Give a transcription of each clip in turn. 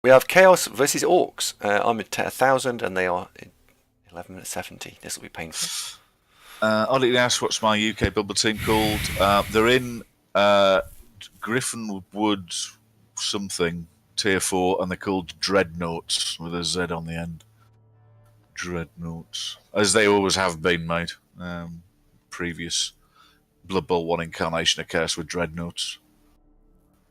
We have Chaos versus Orcs. I'm at 1,000 and they are 11 minutes 70. This will be painful. Oddly asked, what's my UK Bubble team called? They're in Griffinwood something, tier 4, and they're called Dreadnoughts with a Z on the end. Dreadnoughts. As they always have been, mate. Previous Blood Bowl 1 incarnation of Chaos with Dreadnoughts.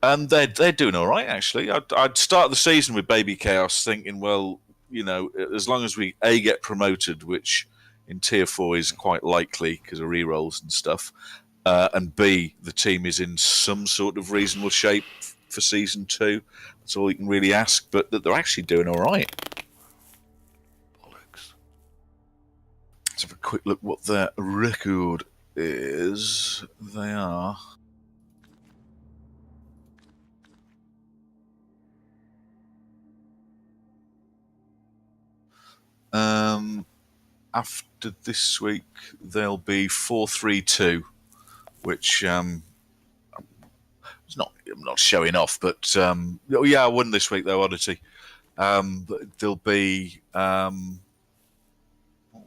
And they're doing all right, actually. I'd start the season with Baby Chaos thinking, well, you know, as long as we, A, get promoted, which in Tier 4 is quite likely because of rerolls and stuff, and B, the team is in some sort of reasonable shape for Season 2. That's all you can really ask, but that they're actually doing all right. Bollocks. Let's have a quick look what their record is. They are... after this week, they'll be 4-3-2, which it's not. I'm not showing off, but yeah, I won this week though. Oddity. They'll be what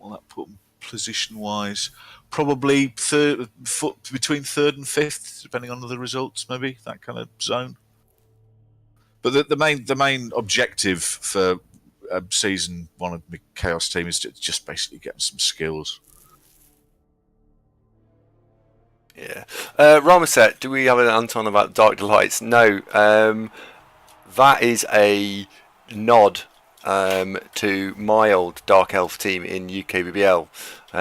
will that put them position-wise? Probably between third and fifth, depending on the results. Maybe that kind of zone. But the main objective for season 1 of the Chaos team is to just basically get some skills. Yeah. Ramaset, do we have an Anton about Dark Delights? No. That is a nod to my old Dark Elf team in UKBBL.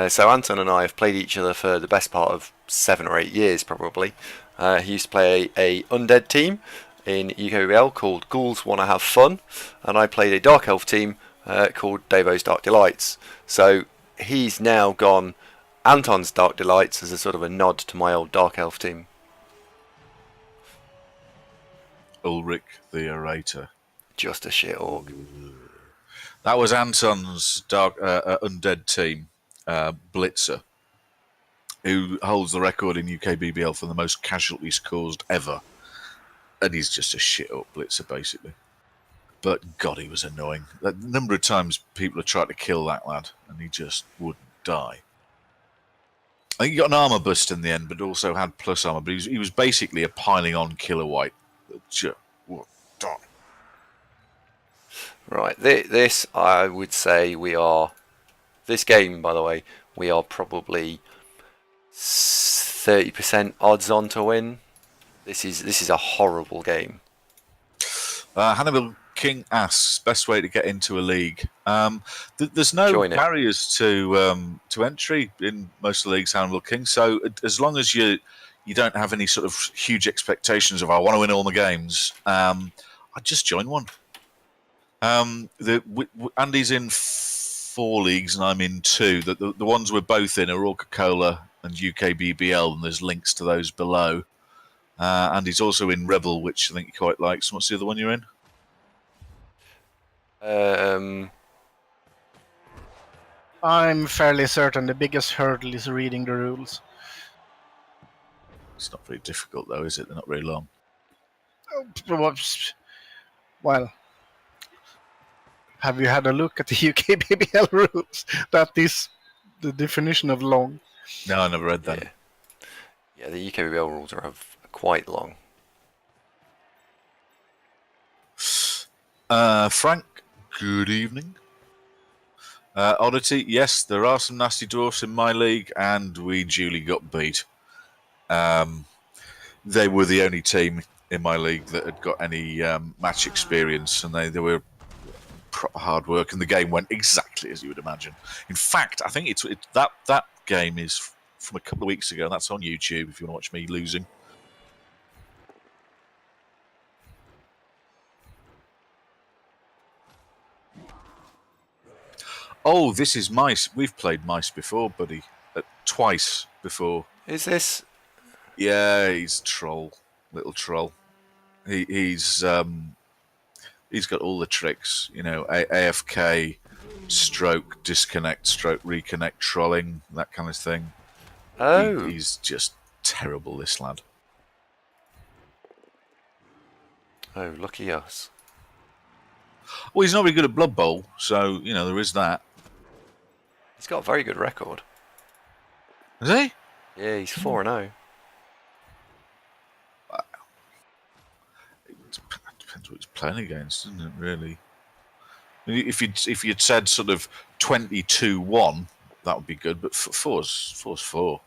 So Anton and I have played each other for the best part of 7 or 8 years, probably. He used to play a undead team in UKBBL called Ghouls Wanna Have Fun, and I played a Dark Elf team called Davo's Dark Delights. So he's now gone Anton's Dark Delights as a sort of a nod to my old Dark Elf team. Ulrich the Orator. Just a shit orc. That was Anton's dark undead team, Blitzer, who holds the record in UK BBL for the most casualties caused ever. And he's just a shit up Blitzer, basically. But God, he was annoying. The number of times people have tried to kill that lad, and he just wouldn't die. I think he got an armor bust in the end, but also had plus armor. But he was basically a piling on killer white that just would die. Right, this I would say we are. This game, by the way, we are probably 30% odds on to win. This is a horrible game. Hannibal King asks, best way to get into a league. There's no Join it. barriers to entry in most of the leagues, Hannibal King. So as long as you don't have any sort of huge expectations of I want to win all my games, I'd just join one. Andy's in 4 leagues and I'm in 2. The ones we're both in are Coca-Cola and UK BBL, and there's links to those below. Andy's also in Rebel, which I think he quite likes. What's the other one you're in? I'm fairly certain the biggest hurdle is reading the rules. It's not very difficult, though, is it? They're not very long. Well, have you had a look at the UK BBL rules? That is the definition of long. No, I never read that. Yeah, the UKBBL rules are quite long. Frank, good evening. Oddity, yes, there are some nasty dwarfs in my league, and we duly got beat. They were the only team in my league that had got any match experience, and they were proper hard work, and the game went exactly as you would imagine. In fact, I think that game is from a couple of weeks ago, and that's on YouTube if you want to watch me losing. Oh, this is Meisj. We've played Meisj before, buddy. Twice before. Is this? Yeah, he's troll, little troll. He's got all the tricks, you know, AFK, stroke, disconnect, stroke, reconnect, trolling, that kind of thing. Oh. He's just terrible, this lad. Oh, lucky us. Well, he's not very good at Blood Bowl, so there is that. He's got a very good record. Is he? Yeah, he's 4-0. It depends what he's playing against, doesn't it? Really. If you'd said sort of 22-1, that would be good. But four's four.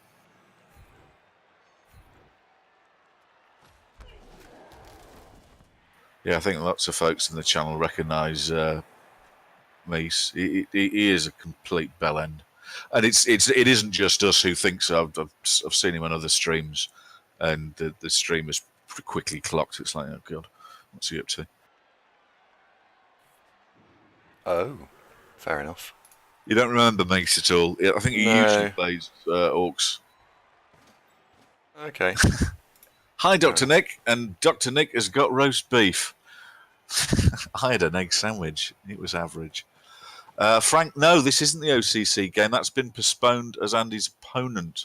Yeah, I think lots of folks in the channel recognise Meisj. He is a complete bellend, and it isn't just us who think so. I've seen him on other streams, and the streamers quickly clocked. It's like, oh god, what's he up to? Oh, fair enough. You don't remember Meisj at all? I think he usually plays Orcs. Okay. Hi, Dr. Nick, and Dr. Nick has got roast beef. I had an egg sandwich. It was average. Frank, no, this isn't the OCC game. That's been postponed as Andy's opponent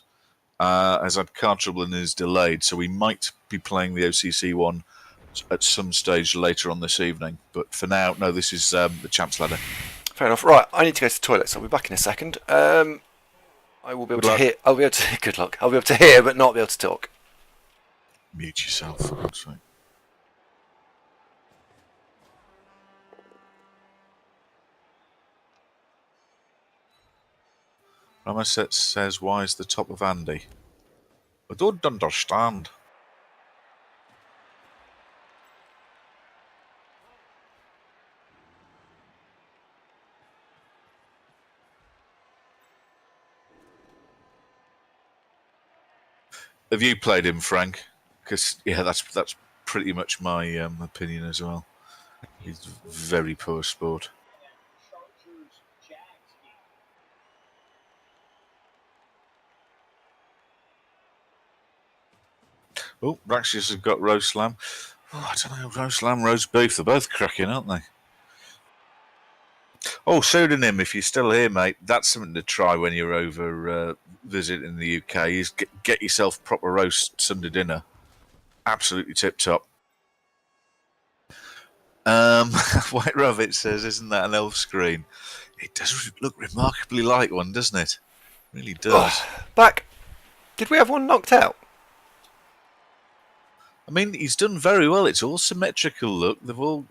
has had car trouble and is delayed. So we might be playing the OCC one at some stage later on this evening. But for now, no, this is the Champs Ladder. Fair enough. Right, I need to go to the toilet, so I'll be back in a second. I will be able to hear. I'll be able to. Good luck. I'll be able to hear, but not be able to talk. Mute yourself, for God's sake. Ramaset says, why is the top of Andy? I don't understand. Have you played him, Frank? Because that's pretty much my opinion as well. He's very poor sport. Oh, Raxius has got roast lamb. Oh, I don't know, roast lamb, roast beef. They're both cracking, aren't they? Oh, pseudonym, if you're still here, mate, that's something to try when you're over visiting the UK. Is get yourself proper roast Sunday dinner. Absolutely tip top. White Rabbit says, isn't that an elf screen? It does look remarkably like one, doesn't it? It really does. Back. Did we have one knocked out? I mean, he's done very well. It's all symmetrical. Look,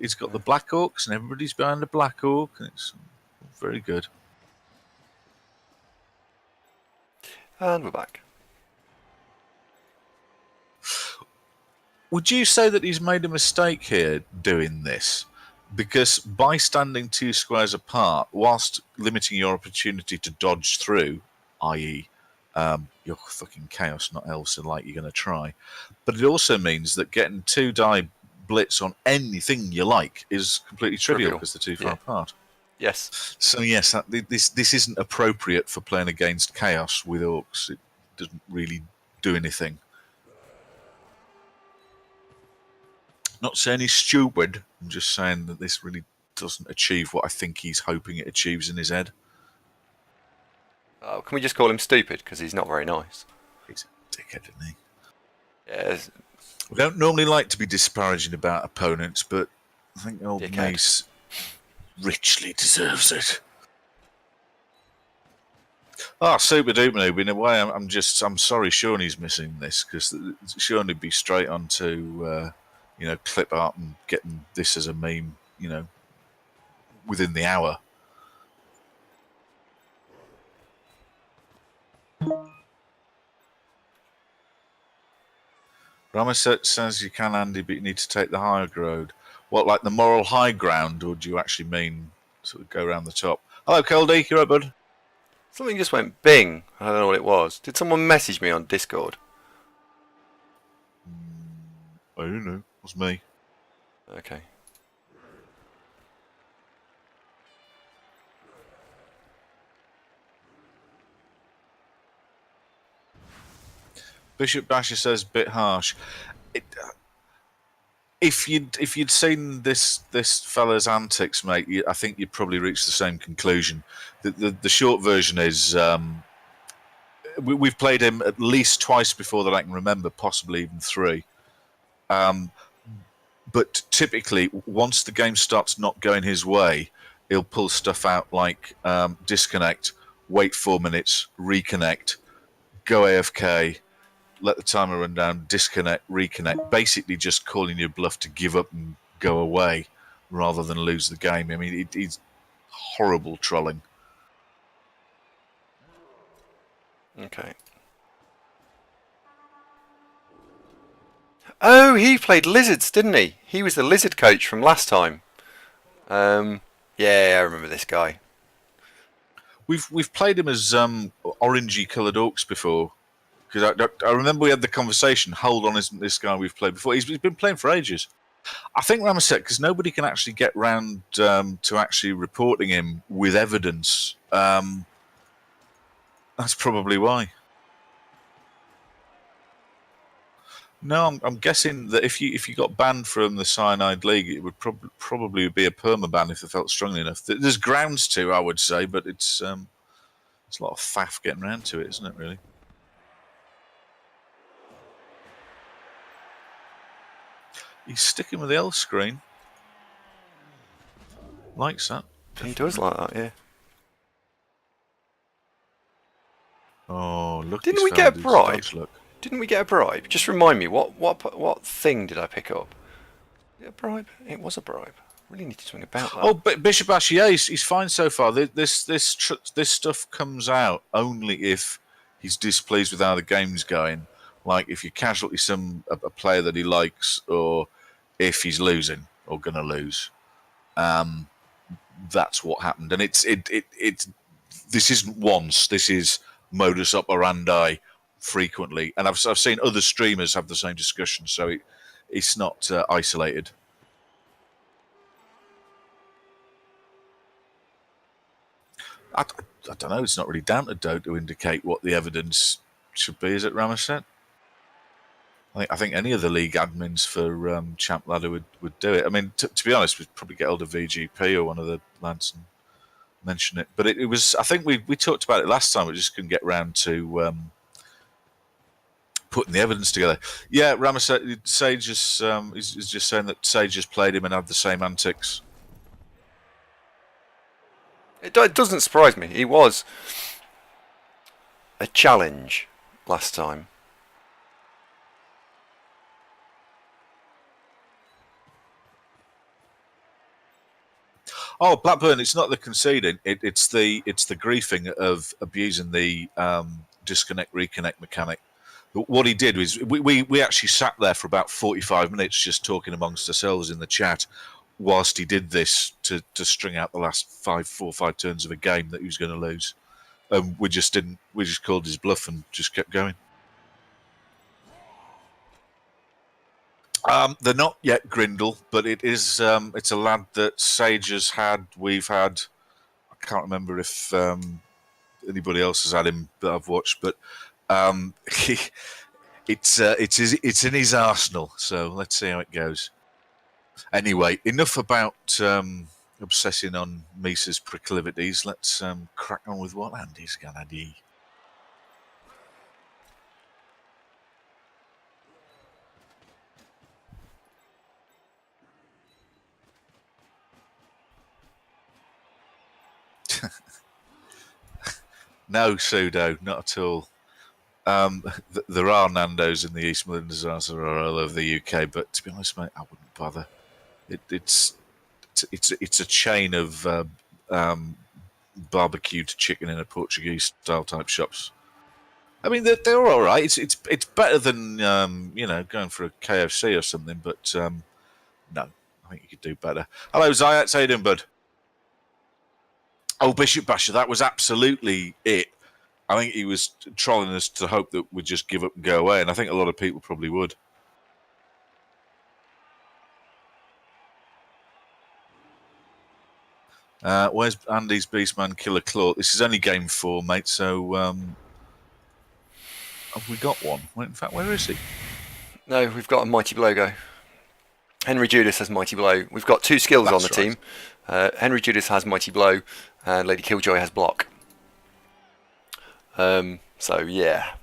he's got the Black Orcs, and everybody's behind the Black Orc, and it's very good. And we're back. Would you say that he's made a mistake here doing this? Because by standing 2 squares apart, whilst limiting your opportunity to dodge through, i.e., you're fucking chaos, not elves, so like you're going to try. But it also means that getting 2 die blitz on anything you like is completely trivial because they're too far apart. Yes. So yes, this isn't appropriate for playing against chaos with orcs. It doesn't really do anything. Not saying he's stupid. I'm just saying that this really doesn't achieve what I think he's hoping it achieves in his head. Oh, can we just call him stupid because he's not very nice? He's a dickhead, isn't he? Yes. We don't normally like to be disparaging about opponents, but I think old Meisj richly deserves it. Super duper noob. In a way, I'm sorry Shawnee's missing this because Shawnee would be straight on to clip art and getting this as a meme, within the hour. Ramaset says you can, Andy, but you need to take the higher road. What, like the moral high ground, or do you actually mean sort of go around the top? Hello, Keldy. You right, bud? Something just went bing. I don't know what it was. Did someone message me on Discord? I don't know. It was me. Okay. Bishop Basher says bit harsh. If you'd seen this fella's antics, mate, I think you'd probably reach the same conclusion. The short version is we've played him at least twice before that I can remember, possibly even 3. But typically, once the game starts not going his way, he'll pull stuff out like disconnect, wait 4 minutes, reconnect, go AFK, let the timer run down, disconnect, reconnect, basically just calling your bluff to give up and go away rather than lose the game. I mean, it's horrible trolling. Okay. Oh, he played lizards, didn't he? He was the lizard coach from last time. Yeah, I remember this guy. We've played him as orangey coloured orcs before. Because I remember we had the conversation. Hold on, isn't this guy we've played before? He's been playing for ages. I think Ramaset, because nobody can actually get round to actually reporting him with evidence. That's probably why. No, I'm guessing that if you got banned from the Cyanide League, it would probably be a permaban if it felt strongly enough. There's grounds to, I would say, but it's a lot of faff getting around to it, isn't it? Really. He's sticking with the L screen. Likes that. He does like that, yeah. Oh, look! Didn't we get a bribe? Didn't we get a bribe? Just remind me, what thing did I pick up? A bribe? It was a bribe. Really need to swing about that. Oh, but Bishop Ash, yeah, he's fine so far. This stuff comes out only if he's displeased with how the game's going. Like if you casualty a player that he likes, or if he's losing or gonna lose. That's what happened, and it's this isn't once. This is modus operandi frequently, and I've seen other streamers have the same discussion. So it's not isolated. I don't know. It's not really down to Doe to indicate what the evidence should be. Is it, Ramaset? I think any of the league admins for Champ Ladder would do it. I mean, to be honest, we'd probably get hold of VGP or one of the lads and mention it. But it was. I think we talked about it last time. We just couldn't get round to putting the evidence together. Yeah, Ramaset, Sage is just saying that Sage just played him and had the same antics. It doesn't surprise me. He was a challenge last time. Oh, Blackburn! It's not the conceding; it's the griefing of abusing the disconnect reconnect mechanic. What he did was we actually sat there for about 45 minutes just talking amongst ourselves in the chat, whilst he did this to string out the last 4 or 5 turns of a game that he was going to lose. We just called his bluff and just kept going. They're not yet Grindle, but it is. It's a lad that Sage has had. We've had. I can't remember if anybody else has had him that I've watched, but it's in his arsenal. So let's see how it goes. Anyway, enough about obsessing on Misa's proclivities. Let's crack on with what Andy's gonna do. No, Pseudo, not at all. There are Nando's in the East Midlands as there are all over the UK, but to be honest, mate, I wouldn't bother. It's a chain of barbecued chicken in a Portuguese style type shops. I mean, they're all right. It's better than going for a KFC or something, but no, I think you could do better. Hello, Zayat, how you doing, bud? Oh, Bishop Basher, that was absolutely it. I think he was trolling us to hope that we'd just give up and go away, and I think a lot of people probably would. Where's Andy's Beastman Killer Claw? This is only game 4, mate, so have we got one? In fact, where is he? No, we've got a Mighty Blow go. Henry Judas has Mighty Blow. We've got 2 skills on the team. Henry Judas has Mighty Blow, and Lady Killjoy has Block. So, yeah.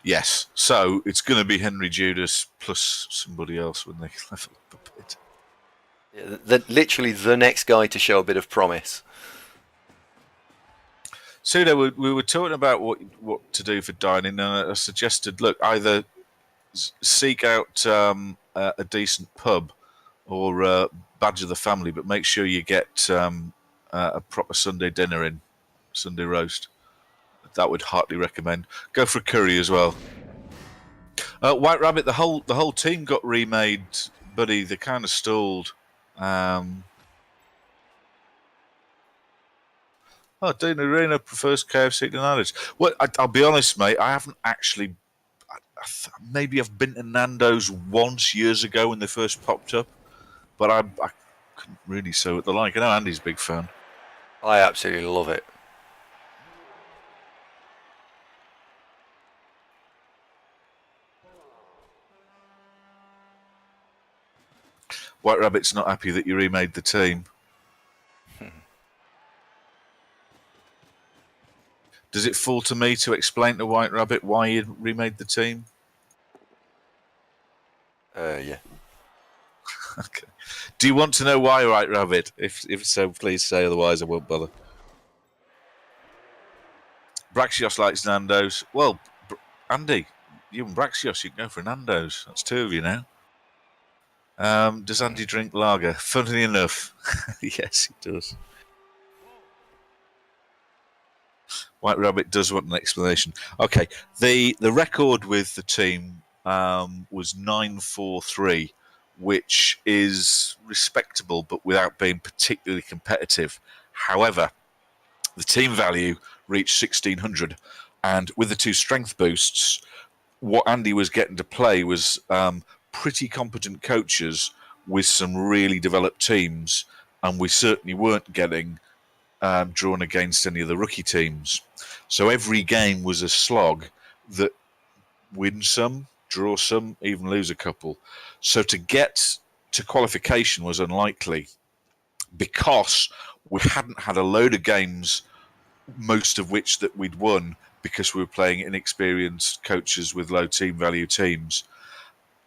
Yes. So it's going to be Henry Judas plus somebody else when they level up a bit. Yeah, literally the next guy to show a bit of promise. Sudo, we were talking about what to do for dining, and I suggested, look, either seek out a decent pub or badger the family, but make sure you get a proper Sunday dinner in, Sunday roast. That would heartily recommend. Go for a curry as well. White Rabbit, the whole team got remade, buddy. They kind of stalled. Dean Arena prefers KFC to Nando's. Well, I'll be honest, mate. I haven't actually. Maybe I've been to Nando's once years ago when they first popped up, but I couldn't really say what they're like. I know Andy's a big fan. I absolutely love it. White Rabbit's not happy that you remade the team. Does it fall to me to explain to White Rabbit why you remade the team? Yeah. Okay. Do you want to know why, White Rabbit? If so, please say. Otherwise, I won't bother. Braxios likes Nando's. Well, Andy, you and Braxios, you can go for Nando's. That's two of you now. Does Andy drink lager? Funnily enough, yes, he does. White Rabbit does want an explanation. Okay, the record with the team was 9-4-3, which is respectable, but without being particularly competitive. However, the team value reached 1600, and with the two strength boosts, what Andy was getting to play was pretty competent coaches with some really developed teams, and we certainly weren't getting drawn against any of the rookie teams. So every game was a slog that win some, draw some, even lose a couple. So to get to qualification was unlikely because we hadn't had a load of games, most of which that we'd won because we were playing inexperienced coaches with low team value teams.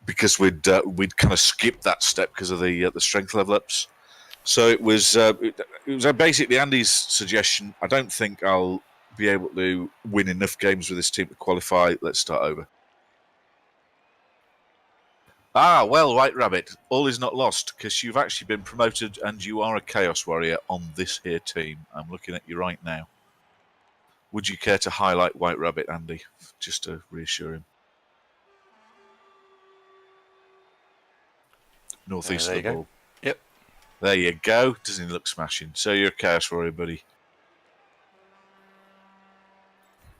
Because we'd kind of skipped that step because of the strength level ups. So it was basically Andy's suggestion. I don't think I'll be able to win enough games with this team to qualify. Let's start over. Well, White Rabbit, all is not lost because you've actually been promoted and you are a Chaos Warrior on this here team. I'm looking at you right now. Would you care to highlight White Rabbit, Andy, just to reassure him? Northeast There of you the go. ball. Yep. There you go. Doesn't he look smashing? So you're a Chaos Warrior, buddy.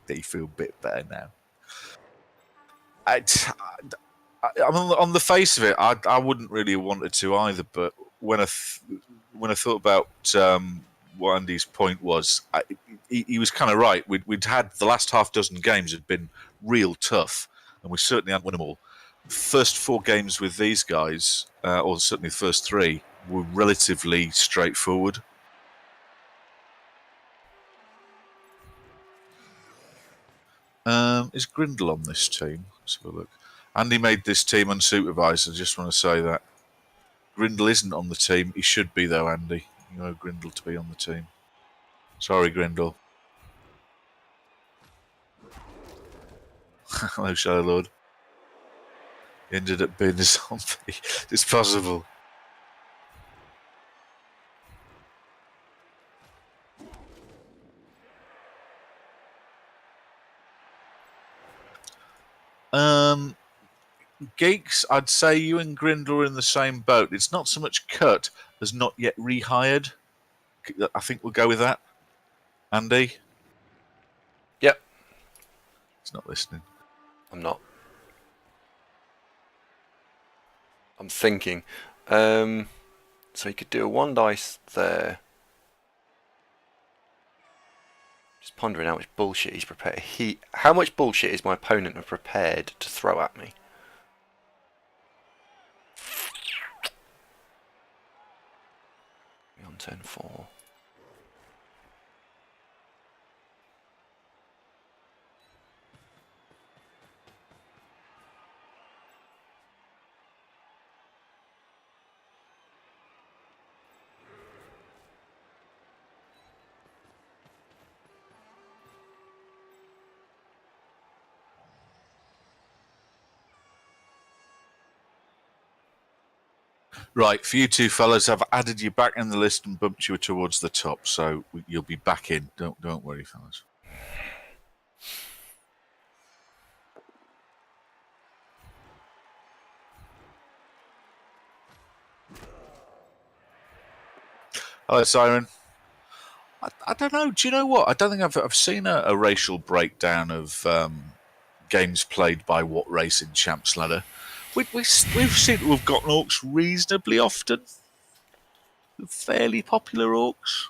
Do you feel a bit better now? On the face of it, I wouldn't really have wanted to either. But when I thought about what Andy's point was, he was kind of right. We'd had the last half dozen games had been real tough, and we certainly hadn't won them all. First 4 games with these guys, or certainly the first 3, were relatively straightforward. Is Grindle on this team? Let's have a look. Andy made this team unsupervised. I just want to say that. Grindle isn't on the team. He should be, though, Andy. You know Grindle to be on the team. Sorry, Grindle. Hello, Shadow Lord. He ended up being a zombie. It's possible. Geeks, I'd say you and Grindle are in the same boat. It's not so much cut as not yet rehired. I think we'll go with that. Andy? Yep. He's not listening. I'm not. I'm thinking. So you could do a 1 dice there. Just pondering how much bullshit he's prepared. How much bullshit is my opponent prepared to throw at me? On turn 4. Right, for you two fellas, I've added you back in the list and bumped you towards the top, so you'll be back in. Don't worry, fellas. Hello, Siren. I don't know. Do you know what? I don't think I've seen a racial breakdown of games played by what race in Champs Ladder. We've seemed to have gotten orcs reasonably often. Fairly popular orcs.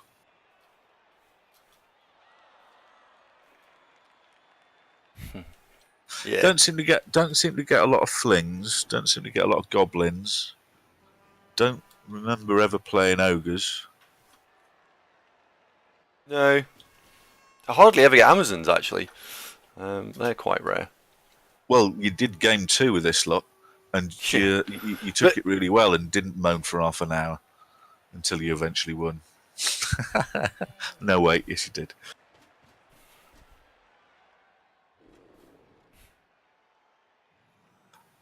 Yeah. Don't seem to get a lot of flings. Don't seem to get a lot of goblins. Don't remember ever playing ogres. No. I hardly ever get Amazons, actually. They're quite rare. Well, you did game 2 with this lot, and Yeah. you took it really well and didn't moan for half an hour until you eventually won. No, wait, yes you did.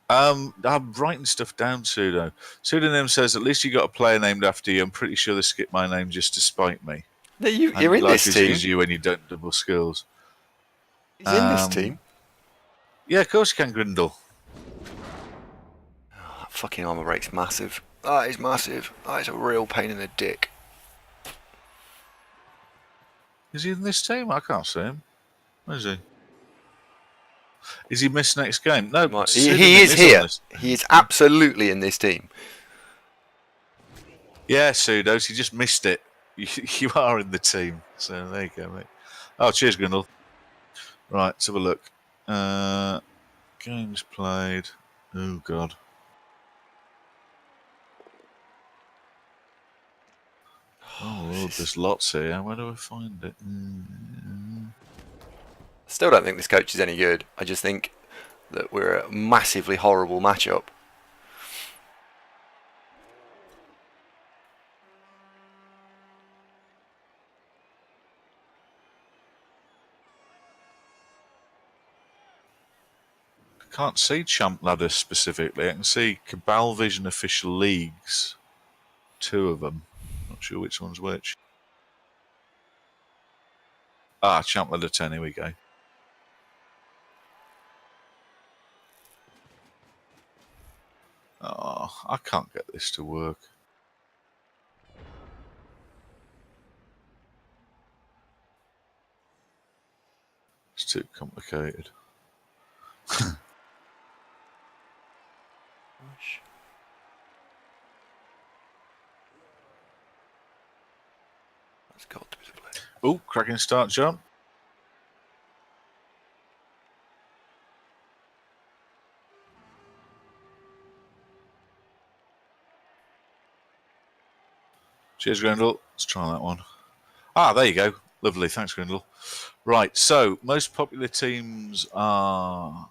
I'm writing stuff down, Pseudo. Pseudonym says, at least you got a player named after you. I'm pretty sure they skipped my name just to spite me. No, you're And in like this as team. use you when you don't double skills. He's in this team. Yeah, of course you can, Grindle. Oh, that fucking armor break's massive. That is massive. That is a real pain in the dick. Is he in this team? I can't see him. Where is he? Is he missed next game? No, He is on here. this. He is absolutely in this team. Yeah, Pseudos, you just missed it. You are in the team. So there you go, mate. Oh, cheers, Grindle. Right, let's have a look. Games played. Oh, God. Oh, Lord, there's lots here. Where do I find it? Still don't think this coach is any good. I just think that we're a massively horrible matchup. I can't see Champ Ladder specifically. I can see Cabal Vision Official Leagues. 2 of them. Not sure which one's which. Champ Ladder 10, here we go. Oh, I can't get this to work. It's too complicated. That's got to be the play. Oh, cracking start, John. Cheers, Grindle. Let's try that one. There you go. Lovely. Thanks, Grindle. Right, so most popular teams are...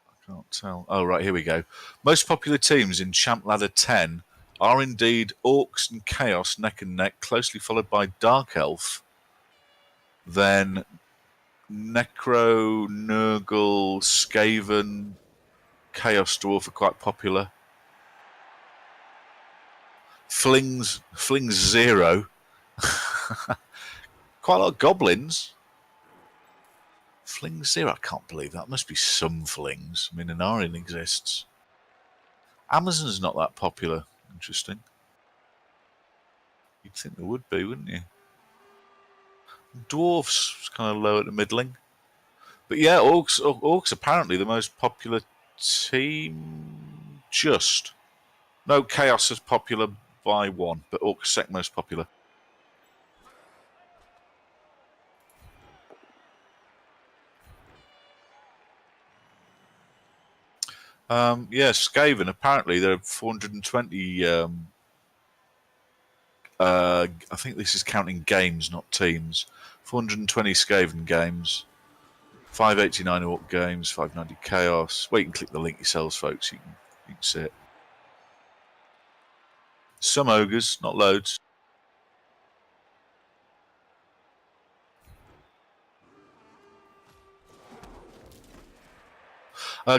I can't tell. Oh, right, here we go. Most popular teams in Champ Ladder 10 are indeed Orcs and Chaos neck and neck, closely followed by Dark Elf, then Necro, Nurgle, Skaven, Chaos Dwarf are quite popular. Flings 0. Quite a lot of goblins. Flings 0, I can't believe that. Must be some flings. I mean, an Arian exists. Amazon's not that popular. Interesting. You'd think there would be, wouldn't you? Dwarfs kind of low at the middling. But yeah, Orcs apparently the most popular team. Just. No, Chaos is popular by 1, but Orcs second most popular. Skaven, apparently there are 420 I think this is counting games, not teams. 420 Skaven games, 589 Orc games, 590 Chaos. Wait and click the link yourselves, folks. You can see it. Some ogres, not loads.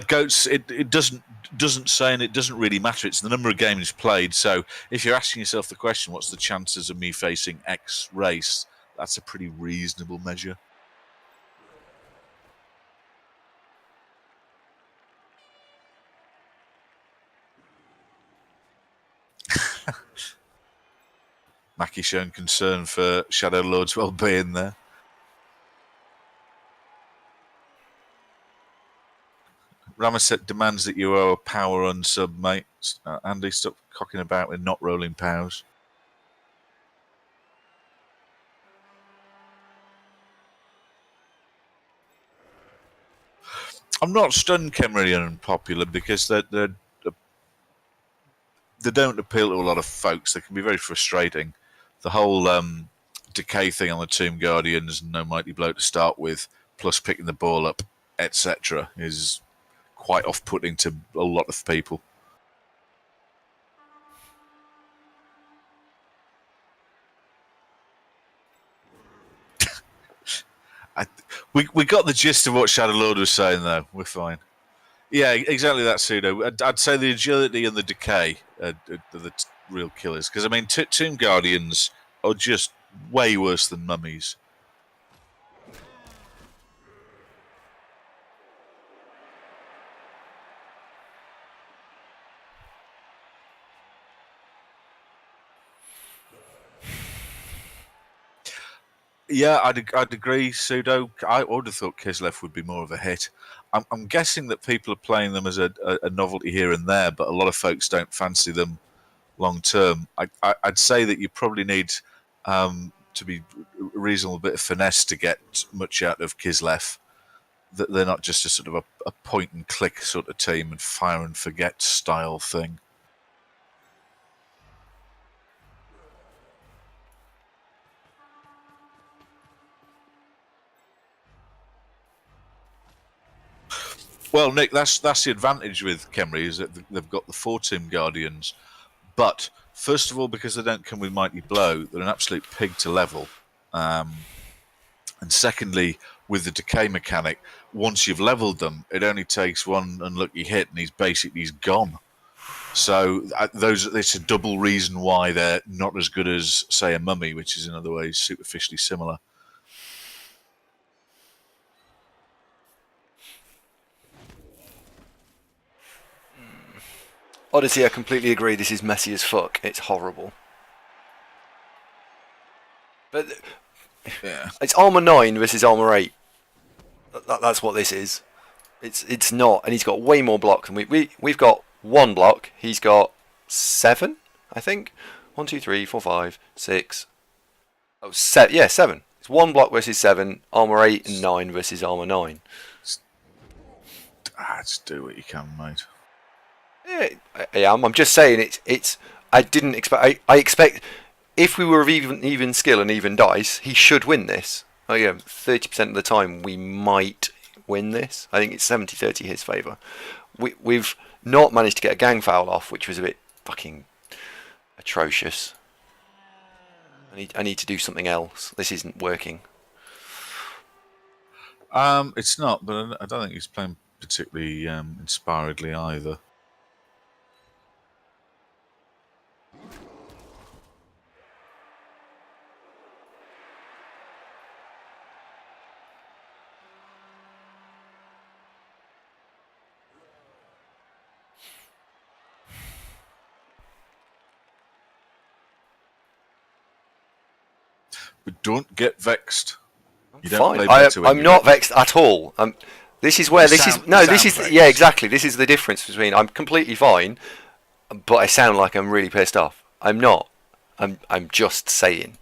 Goats, it doesn't say, and it doesn't really matter. It's the number of games played. So if you're asking yourself the question, what's the chances of me facing X race? That's a pretty reasonable measure. Mackie showing concern for Shadow Lord's well-being there. Ramaset demands that you owe a power unsub, mate. Andy, stop cocking about with not rolling powers. I'm not stunned Kemmery are unpopular because they don't appeal to a lot of folks. They can be very frustrating. The whole decay thing on the Tomb Guardians, no mighty blow to start with, plus picking the ball up, etc., is quite off-putting to a lot of people. We got the gist of what Shadow Lord was saying, though. We're fine. Yeah, exactly that, Pseudo. I'd say the agility and the decay are the real killers. Because, I mean, Tomb Guardians are just way worse than mummies. Yeah, I'd agree, Pseudo. I would have thought Kislev would be more of a hit. I'm guessing that people are playing them as a novelty here and there, but a lot of folks don't fancy them long term. I'd say that you probably need to be a reasonable bit of finesse to get much out of Kislev. That they're not just a sort of a point and click sort of team and fire and forget style thing. Well, Nick, that's the advantage with Kemmery is that they've got the 4 Tomb Guardians, but first of all, because they don't come with Mighty Blow, they're an absolute pig to level. And secondly, with the decay mechanic, once you've leveled them, it only takes one unlucky hit and he's gone. So it's a double reason why they're not as good as, say, a mummy, which is in other ways superficially similar. Odyssey, I completely agree. This is messy as fuck. It's horrible. But Yeah. it's armor 9 versus armor 8. That's what this is. It's not, and he's got way more block than we've got 1 block. He's got 7, I think. 1, 2, 3, 4, 5, 6. Oh, 7. Yeah, 7. It's 1 block versus 7. Armor 8 and 9 versus armor 9. Just do what you can, mate. Yeah, I am. I'm just saying it's. I didn't expect. I expect if we were of even skill and even dice, he should win this. Oh yeah, 30% of the time we might win this. I think it's 70-30 his favour. We've not managed to get a gang foul off, which was a bit fucking atrocious. I need to do something else. This isn't working. It's not, but I don't think he's playing particularly inspiredly either. But don't get vexed. You don't play better when I'm you're not vexed. vexed at all. This is where this is no. This is vexed. yeah, exactly. This is the difference between I'm completely fine, but I sound like I'm really pissed off. I'm not. I'm just saying.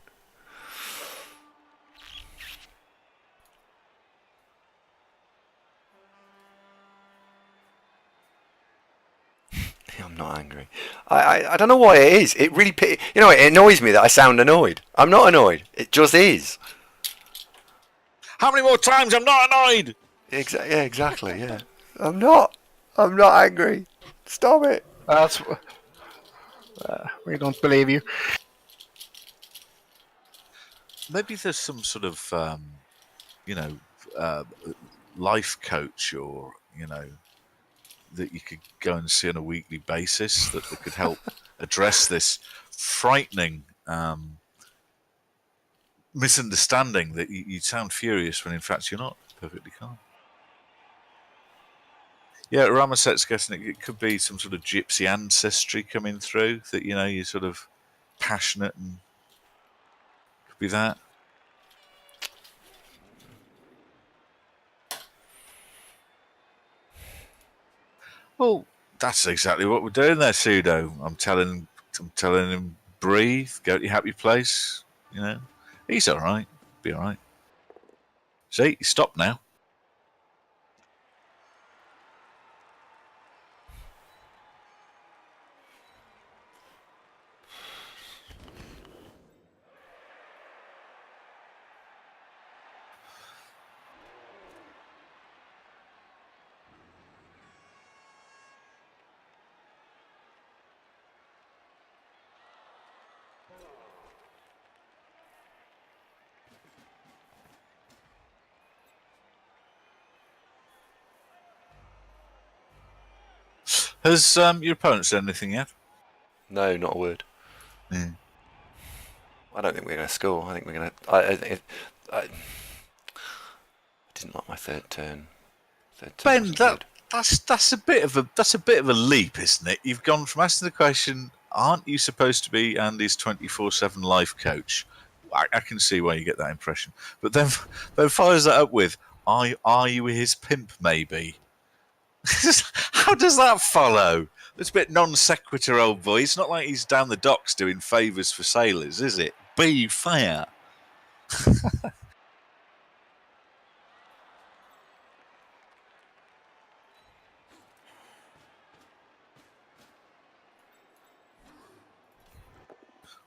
I'm not angry. I don't know why it is. It really it annoys me that I sound annoyed. I'm not annoyed. It just is. How many more times? I'm not annoyed. Yeah, exactly. Yeah, I'm not. I'm not angry. Stop it. That's we don't believe you. Maybe there's some sort of, life coach or that you could go and see on a weekly basis that could help address this frightening misunderstanding that you sound furious when in fact you're not perfectly calm. Yeah, Ramaset's guessing it could be some sort of gypsy ancestry coming through, that, you're sort of passionate, and could be that. Well, that's exactly what we're doing there, Pseudo. I'm telling him, breathe, go to your happy place. He's all right. Be all right. See, he stopped now. Has your opponent said anything yet? No, not a word. Mm. I don't think we're going to score. I think we're going to. I didn't like my third turn. Ben, that's a bit of a leap, isn't it? You've gone from asking the question, "Aren't you supposed to be Andy's 24/7 life coach?" I can see why you get that impression, but then follows that up with, "Are you his pimp, maybe?" How does that follow? It's a bit non sequitur, old boy. It's not like he's down the docks doing favours for sailors, is it? Be fair.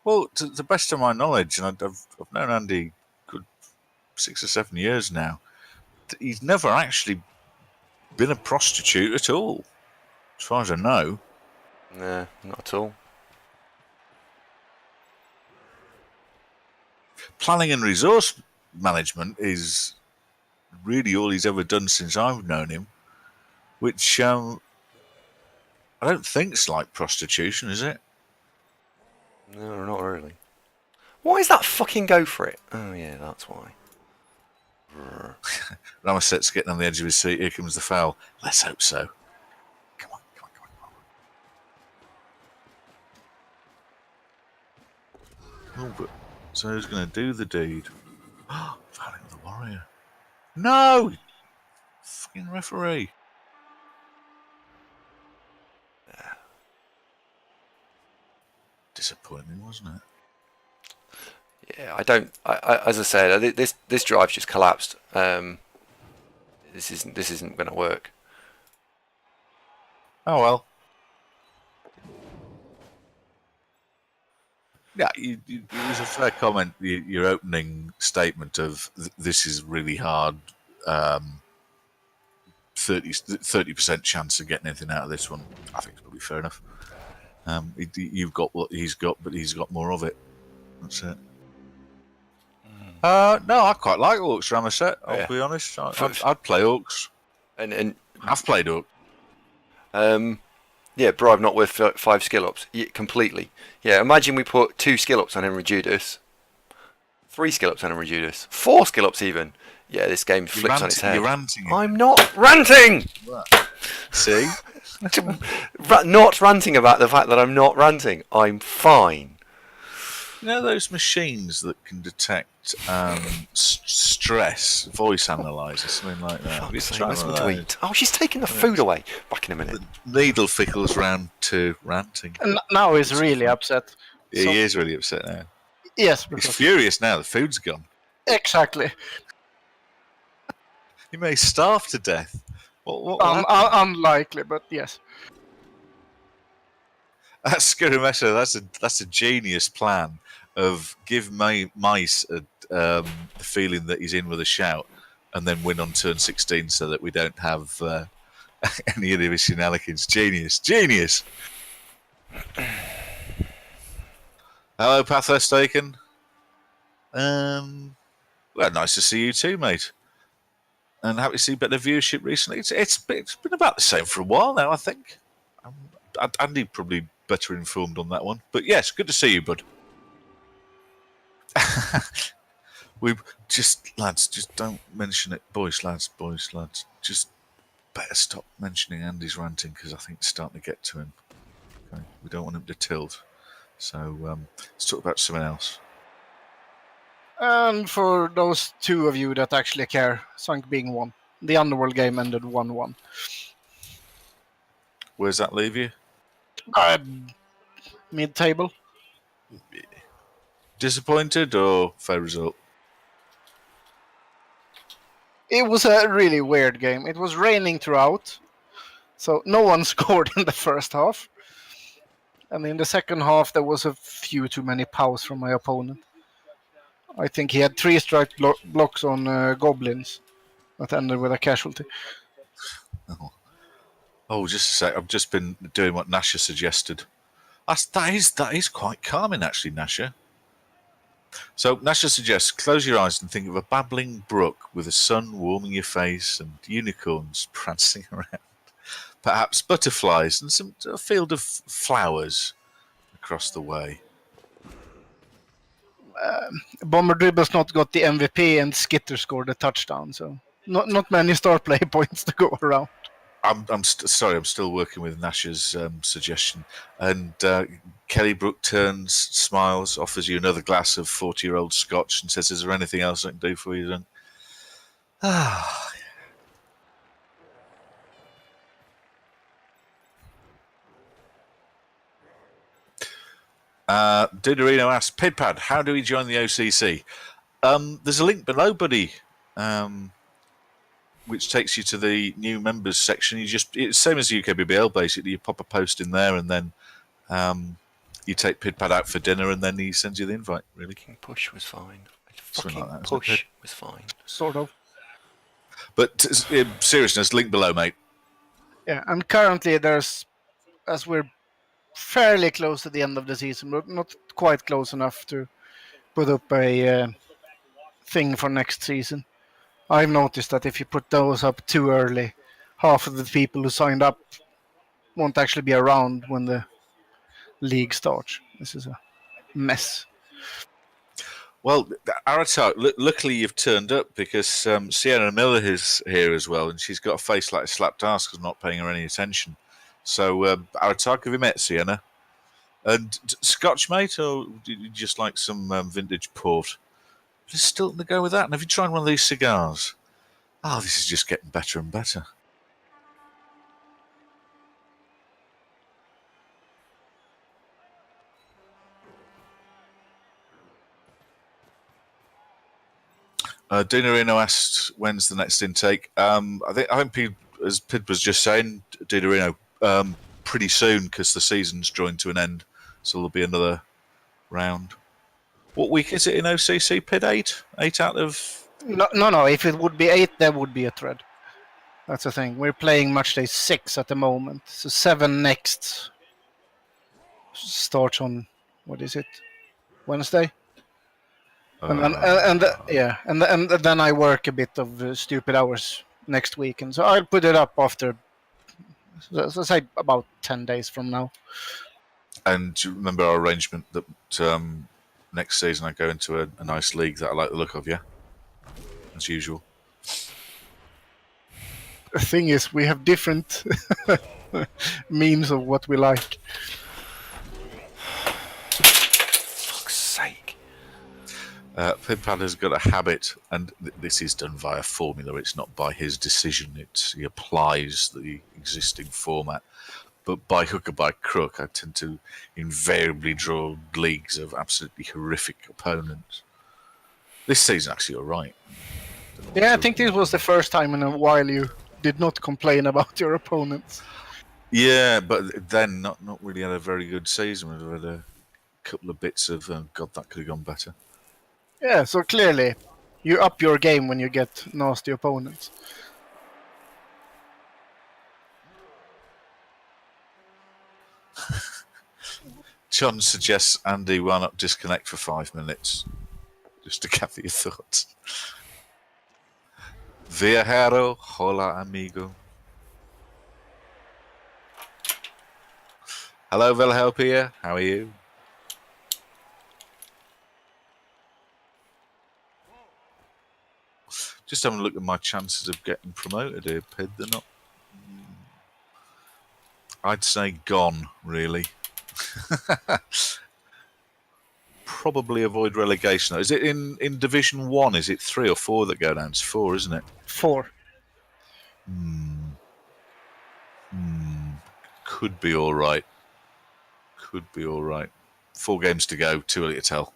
Well, to the best of my knowledge, and I've known Andy good 6 or 7 years now, he's never actually been a prostitute at all, as far as I know. Nah, not at all. Planning and resource management is really all he's ever done since I've known him, which I don't think's like prostitution, is it? No, not really. Why is that fucking go for it? Oh yeah, that's why. Ramaset's getting on the edge of his seat. Here comes the foul. Let's hope so. Come on. Oh, but so who's going to do the deed? Fouling the warrior. No! Fucking referee. Disappointing, wasn't it? Yeah, I don't. As I said, this drive's just collapsed. This isn't going to work. Oh well. Yeah, it was a fair comment. Your opening statement of this is really hard. 30% chance of getting anything out of this one. I think it's probably fair enough. You've got what he's got, but he's got more of it. That's it. No, I quite like Orcs Ramaset. I'll be honest. I'd play Orcs. And I've played Orcs. Yeah, bribe not worth 5 skill ups. Yeah, completely. Yeah, imagine we put 2 skill ups on Henry Judas, 3 skill ups on Henry Judas, 4 skill ups even. Yeah, this game flips on its head. You're ranting. I'm not ranting! See? Not ranting about the fact that I'm not ranting. I'm fine. You know those machines that can detect stress, voice analyzer, something like that? Have you tried one of those? Oh, she's taking the food away. Back in a minute. The needle fickles round to ranting. And now he's really upset. He is really upset now. Yes, He's furious now. The food's gone. exactly. He may starve to death. What Unlikely, but yes. That's Scaramessa. That's a genius plan of give Meisj the feeling that he's in with a shout, and then win on turn 16 so that we don't have any of his shenanigans. Genius. Hello, Pathos Taken. Well, nice to see you too, mate. and happy to see better viewership recently. It's been about the same for a while now, I think. Andy probably better informed on that one. But yes, good to see you, bud. We lads, just don't mention it. Boys, lads. Just better stop mentioning Andy's ranting because I think it's starting to get to him. Okay? We don't want him to tilt. So let's talk about something else. And for those two of you that actually care, Sunk being one. The Underworld game ended 1-1. Where's that leave you? Mid-table. Disappointed or fair result? It was a really weird game. It was raining throughout, so no one scored in the first half. And in the second half, there was a few too many pows from my opponent. I think he had 3 strike blocks on goblins that ended with a casualty. Oh, just a sec. I've just been doing what Nasha suggested. That is quite calming, actually, Nasha. So Nasha suggests close your eyes and think of a babbling brook with the sun warming your face and unicorns prancing around. Perhaps butterflies and a field of flowers across the way. Bomber Dribble's not got the MVP and Skitter scored a touchdown, so not many star play points to go around. Sorry, I'm still working with Nasha's suggestion. And Kelly Brook turns, smiles, offers you another glass of 40-year-old scotch and says, "Is there anything else I can do for you then?" Duderino asks, Pidpad, how do we join the OCC? There's a link below, buddy, which takes you to the new members section. It's the same as UKBBL, basically. You pop a post in there and then you take Pidpad out for dinner and then he sends you the invite, really. Fucking push was fine. Something Fucking like that, push was fine. Sort of. But in seriousness, link below, mate. Yeah, and currently as we're fairly close to the end of the season, but not quite close enough to put up a thing for next season. I've noticed that if you put those up too early, half of the people who signed up won't actually be around when the league starts. This is a mess. Well, Aratar, luckily you've turned up because Sienna Miller is here as well, and she's got a face like a slapped ass because I'm not paying her any attention. So, Aratar, have you met Sienna? And Scotch, mate, or do you just like some vintage port? Just still to go with that. And have you tried one of these cigars? Oh, this is just getting better and better. Dinarino asked, when's the next intake? I think as Pid was just saying, Dinarino, pretty soon because the season's drawing to an end. So there'll be another round. What week is it in OCC, Pid? 8? 8 out of... No. If it would be 8, there would be a thread. That's the thing. We're playing match day 6 at the moment. So 7 next starts on, what is it? Wednesday? And then I work a bit of stupid hours next week. And so I'll put it up after, so say about 10 days from now. And do you remember our arrangement that next season I go into a nice league that I like the look of, yeah? As usual. The thing is, we have different means of what we like. Fuck's sake. Pidpad has got a habit, and this is done via formula. It's not by his decision. He applies the existing format. But by hook or by crook, I tend to invariably draw leagues of absolutely horrific opponents. This season, actually, you're right. Yeah, I think this was the first time in a while you did not complain about your opponents. Yeah, but then not really had a very good season. We've had a couple of bits of, God, that could have gone better. Yeah, so clearly you up your game when you get nasty opponents. John suggests, Andy, why not disconnect for 5 minutes? Just to gather your thoughts. Viajero, hola amigo. Hello, Vilhelpia. How are you? Just having a look at my chances of getting promoted here, Pid. They're not. I'd say gone, really. Probably avoid relegation. Is it in Division 1? Is it 3 or 4 that go down? It's 4, isn't it? 4. Could be all right. Could be all right. 4 games to go. Too early to tell.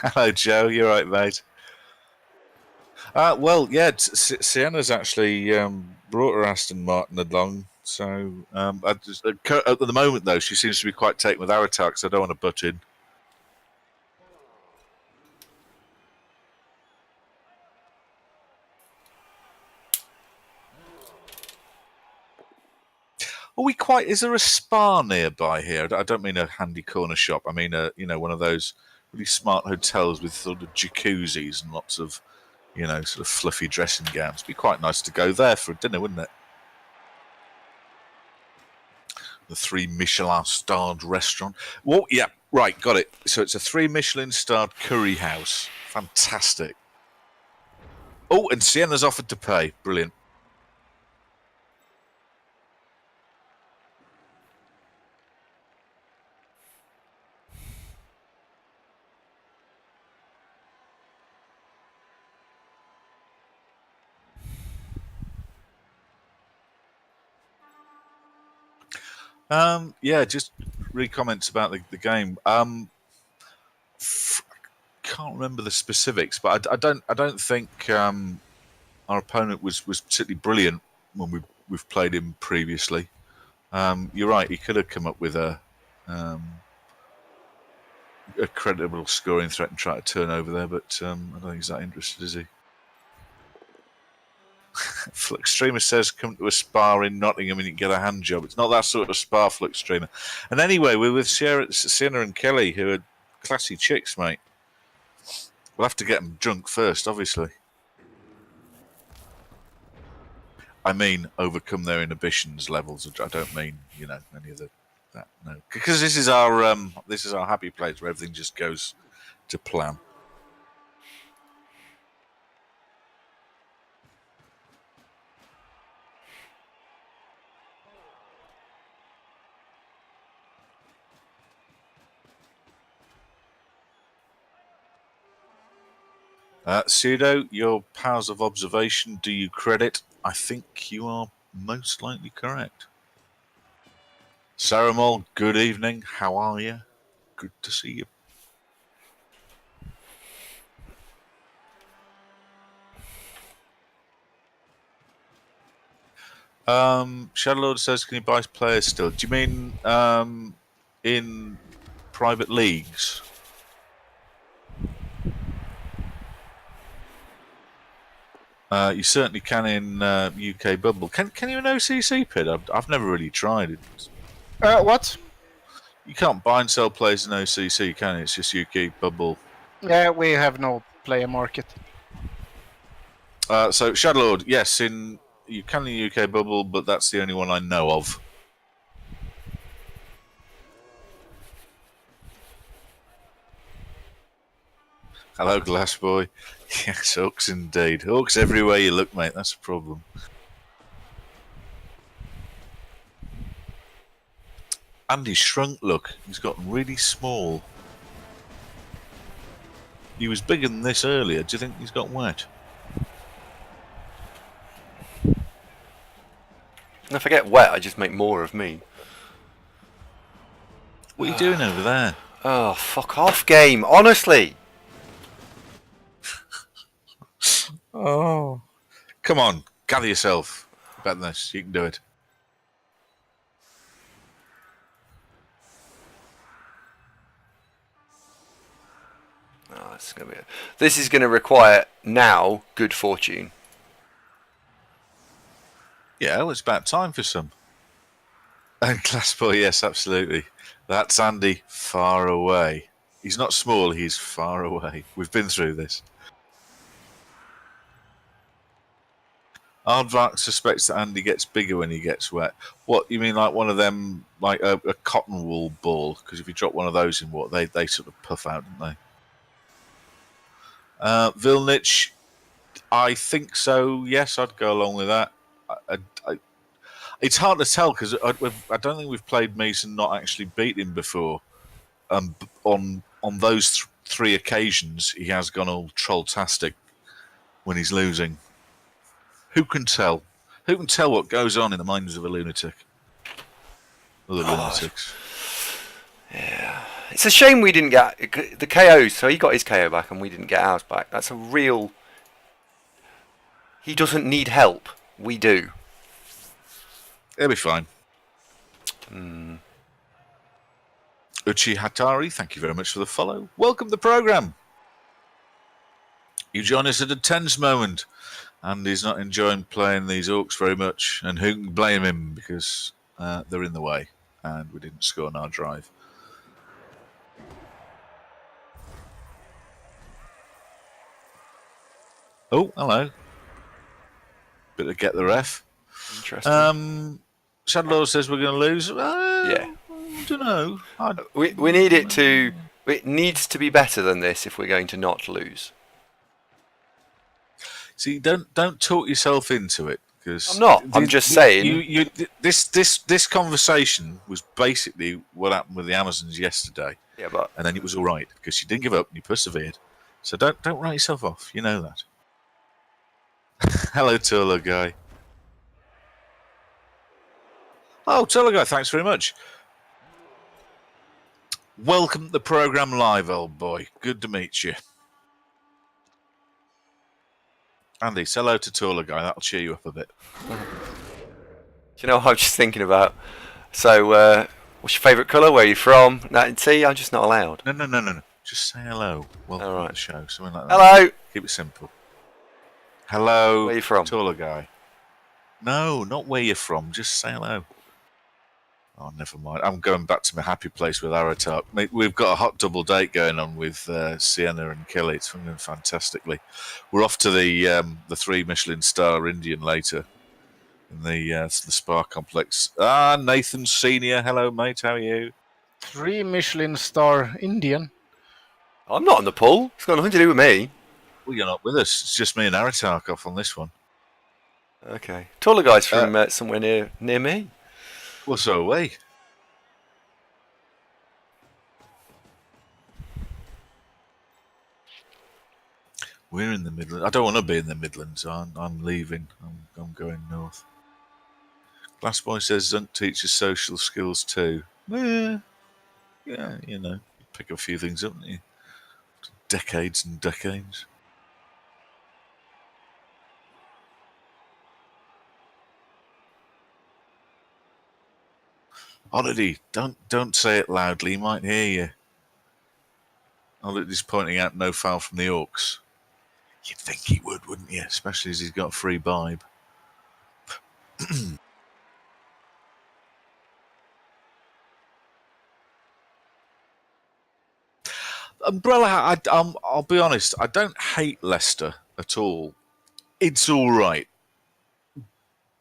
Hello, Joe. You're right, mate. Well, yeah. Sienna's actually brought her Aston Martin along. So at the moment, though, she seems to be quite taken with our attacks. I don't want to butt in. Are we quite? Is there a spa nearby here? I don't mean a handy corner shop. I mean, one of those really smart hotels with sort of jacuzzis and lots of, sort of fluffy dressing gowns. It'd be quite nice to go there for a dinner, wouldn't it? The 3 Michelin-starred restaurant. Well, yeah, right, got it. So it's a 3 Michelin-starred curry house. Fantastic. Oh, and Sienna's offered to pay. Brilliant. Yeah, just re-comments about the game. Can't remember the specifics, but I don't think our opponent was particularly brilliant when we've played him previously. You're right; he could have come up with a credible scoring threat and try to turn over there, but I don't think he's that interested, is he? Fluxstreamer says, "Come to a spa in Nottingham and you can get a hand job." It's not that sort of spa, Fluxstreamer. And anyway, we're with Sienna and Kelly, who are classy chicks, mate. We'll have to get them drunk first, obviously. I mean, overcome their inhibitions levels. I don't mean, any of that. No, because this is our happy place where everything just goes to plan. Pseudo, your powers of observation, do you credit? I think you are most likely correct. Saramol, good evening. How are you? Good to see you. Shadowlord says, can you buy players still? Do you mean in private leagues? You certainly can in UK Bubble. Can you in OCC, Pid? I've never really tried it. What? You can't buy and sell players in OCC, can you? It's just UK Bubble. Yeah, we have no player market. So Shadowlord, yes, you can in the UK Bubble, but that's the only one I know of. Hello, Glass Boy. Yes, hooks indeed. Hooks everywhere you look, mate. That's a problem. Andy shrunk, look. He's gotten really small. He was bigger than this earlier. Do you think he's got wet? And if I get wet, I just make more of me. What are you doing over there? Oh, fuck off, game. Honestly. Oh. Come on, gather yourself. Better than this. You can do it. Oh, this is going to require now good fortune. Yeah, well, it's about time for some. And Glassboy, yes, absolutely. That's Andy far away. He's not small, he's far away. We've been through this. Aardvark suspects that Andy gets bigger when he gets wet. What, you mean like one of them, like a cotton wool ball? Because if you drop one of those in water, they sort of puff out, don't they? Vilnich, I think so, yes, I'd go along with that. It's hard to tell because I don't think we've played Meisj and not actually beat him before. On those three occasions, he has gone all troll-tastic when he's losing. Who can tell? Who can tell what goes on in the minds of a lunatic? Other lunatics. Yeah. It's a shame we didn't get the KOs, so he got his KO back and we didn't get ours back. That's a real... He doesn't need help. We do. He'll be fine. Uchi Hatari, thank you very much for the follow. Welcome to the programme. You join us at a tense moment. Andy's not enjoying playing these Orcs very much, and who can blame him because they're in the way and we didn't score on our drive. Oh, hello. Bit to get the ref. Interesting. Shadowlord says we're going to lose. Yeah. I don't know. We need it to... It needs to be better than this if we're going to not lose. See, don't talk yourself into it because I'm not. I'm just saying. This conversation was basically what happened with the Amazons yesterday. Yeah, but and then it was all right because you didn't give up and you persevered. So don't write yourself off. You know that. Hello, Turlo guy. Oh, Turlo guy, thanks very much. Welcome to the programme live, old boy. Good to meet you. Andy, say hello to Taller Guy. That'll cheer you up a bit. Do you know what I was just thinking about? So, what's your favourite colour? Where are you from? See, I'm just not allowed. No. Just say hello. Welcome All right. to the show. Something like that. Hello. Keep it simple. Hello. Where are you from? Taller Guy. No, not where you're from. Just say hello. Oh, never mind. I'm going back to my happy place with Aratak. We've got a hot double date going on with Sienna and Kelly. It's going fantastically. We're off to the 3 Michelin star Indian later in the Spa complex. Nathan Senior. Hello, mate. How are you? 3 Michelin star Indian. I'm not on the pool. It's got nothing to do with me. Well, you're not with us. It's just me and Aratak off on this one. Okay. Taller guy's from somewhere near me. Well, so are we. We're in the Midlands. I don't want to be in the Midlands. I'm leaving. I'm going north. Glassboy says Zunk teaches social skills too. Yeah, you know, you pick a few things up, don't you? Decades and decades. Oddity, don't say it loudly. He might hear you. Oddity's pointing out no foul from the Orcs. You'd think he would, wouldn't you? Especially as he's got a free bibe. Umbrella, I'll be honest, I don't hate Leicester at all. It's all right.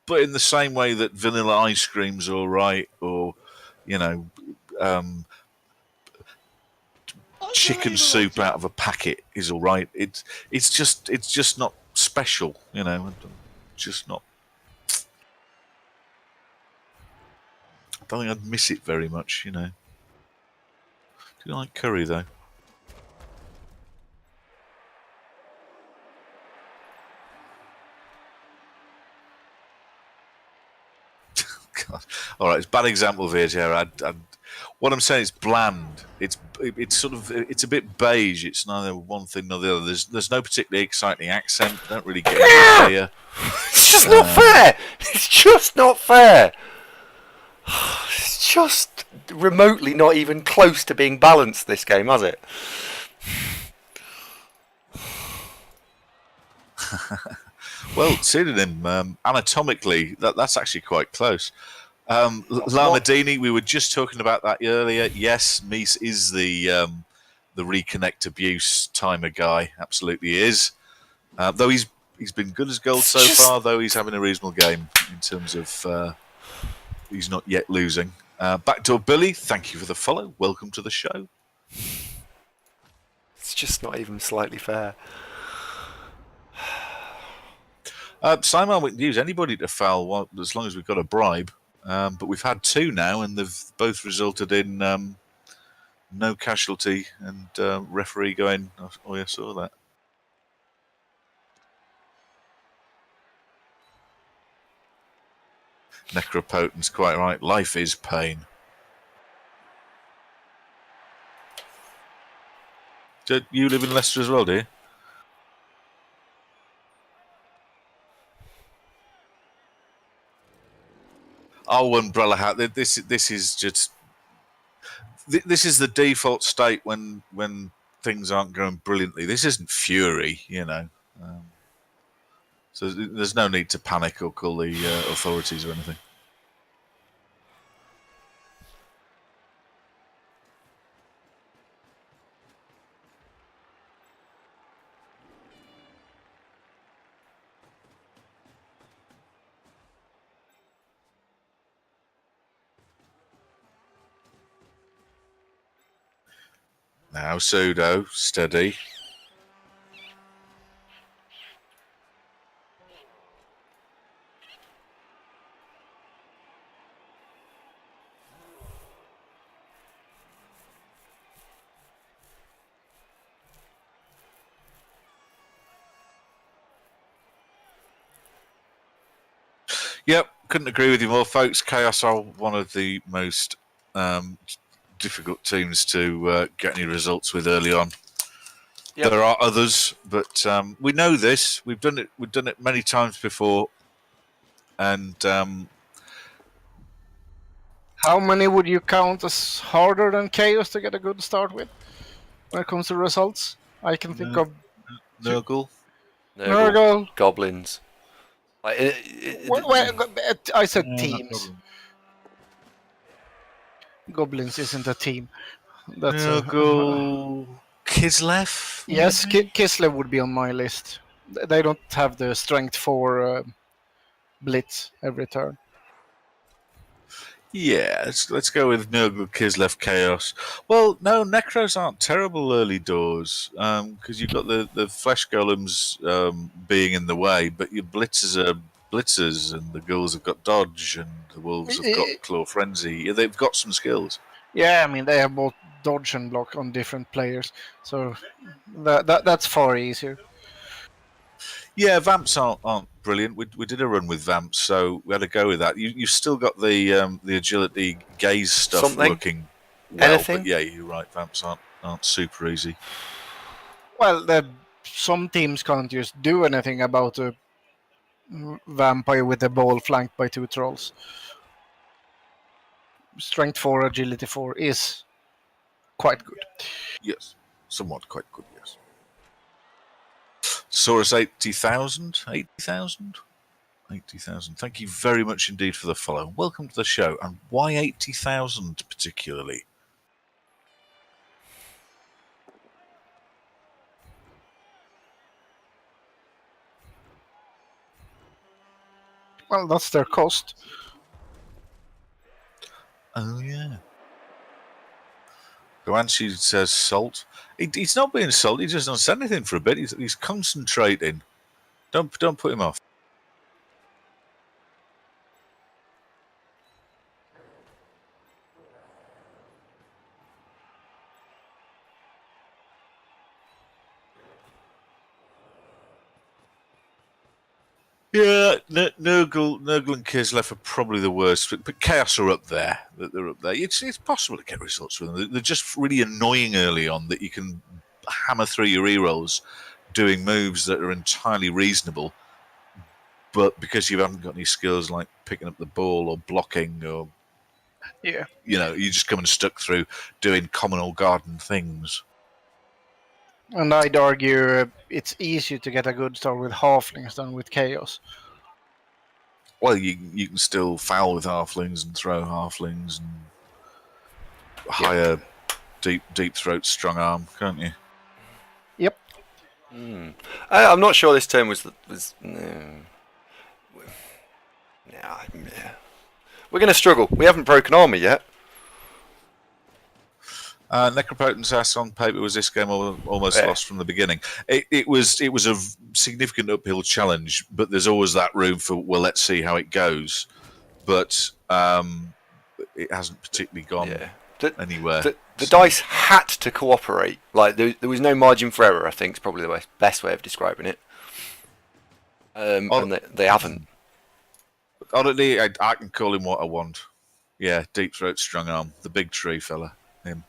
But in the same way that vanilla ice cream's all right, or, you know, chicken soup out of a packet is all right. It's just not special, you know. Just not. I don't think I'd miss it very much, you know. Do you like curry though? God. All right, it's a bad example of it here. What I'm saying is bland. It's sort of a bit beige. It's neither one thing nor the other. There's no particularly exciting accent. Don't really get it here. It's just not fair. It's just not fair. It's just remotely not even close to being balanced. This game, has it? Well, pseudonym anatomically, that's actually quite close. Lamadini, we were just talking about that earlier. Yes, Meisj is the reconnect abuse timer guy. Absolutely is. Though he's been good as gold so far, though he's having a reasonable game in terms of he's not yet losing. Backdoor Billy, thank you for the follow. Welcome to the show. It's just not even slightly fair. Simon, we can use anybody to foul as long as we've got a bribe. But we've had 2 now, and they've both resulted in no casualty and referee going, oh, yeah, I saw that. Necropotent's quite right. Life is pain. Do you live in Leicester as well, do you? Oh, umbrella hat. This is just this is the default state when things aren't going brilliantly. This isn't Fury, you know. So there's no need to panic or call the authorities or anything. Now, Pseudo, steady. Yep, couldn't agree with you more, folks. Chaos are one of the most difficult teams to get any results with early on. Yep. There are others, but we know this. We've done it. We've done it many times before, and how many would you count as harder than Chaos to get a good start with when it comes to results? I can think of Nurgle, Goblins. I said teams. Goblins isn't a team. That's Nurgle, Kislev. Yes, Kislev would be on my list. They don't have the strength for blitz every turn. Yeah, let's go with Nurgle, Kislev, Chaos. Well, no, Necros aren't terrible early doors because you've got the flesh golems being in the way, but your blitzers are blitzers, and the ghouls have got dodge, and the wolves have got claw frenzy. Yeah, they've got some skills. Yeah, I mean they have both dodge and block on different players, so that's far easier. Yeah, Vamps aren't brilliant. We did a run with Vamps, so we had to go with that. You've still got the agility gaze stuff working well. Anything? But yeah, you're right. Vamps aren't super easy. Well, some teams can't just do anything about a vampire with a ball flanked by 2 trolls. Strength 4, agility 4 is quite good. Yes, somewhat quite good, yes. Saurus 80,000? 80,000? 80,000. Thank you very much indeed for the follow. Welcome to the show. And why 80,000 particularly? Well, that's their cost. Oh, yeah. Guanchi says salt. He's not being salty. He just doesn't say anything for a bit. He's concentrating. Don't put him off. Yeah, Nurgle and Kislev are probably the worst, but Chaos are up there. They're up there. It's possible to get results with them. They're just really annoying early on that you can hammer through your rerolls doing moves that are entirely reasonable, but because you haven't got any skills like picking up the ball or blocking or you're just coming stuck through doing common or garden things. And I'd argue it's easier to get a good start with halflings than with Chaos. Well, you can still foul with halflings and throw halflings and hire deep throat, strong arm, can't you? Yep. I'm not sure this turn was no. Nah, yeah. We're going to struggle. We haven't broken armor yet. Necropotent's ass on paper was this game almost lost from the beginning. It was a significant uphill challenge, but there's always that room for, well, let's see how it goes. But it hasn't particularly gone anywhere. The dice had to cooperate. Like there was no margin for error. I think is probably the best way of describing it. And they haven't. Honestly, I can call him what I want. Yeah, deep throat, strong arm, the big tree fella. Him.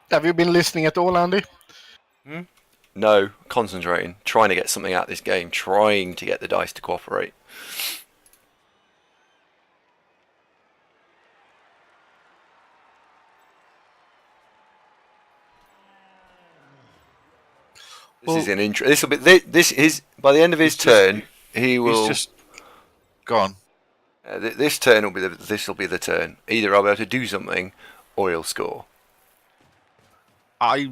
Have you been listening at all, Andy? No, concentrating, trying to get something out of this game, trying to get the dice to cooperate. This is an intro. This will be this is by the end of his turn. He will. He's just gone. This turn will be this will be the turn. Either I'll be able to do something, or he'll score. I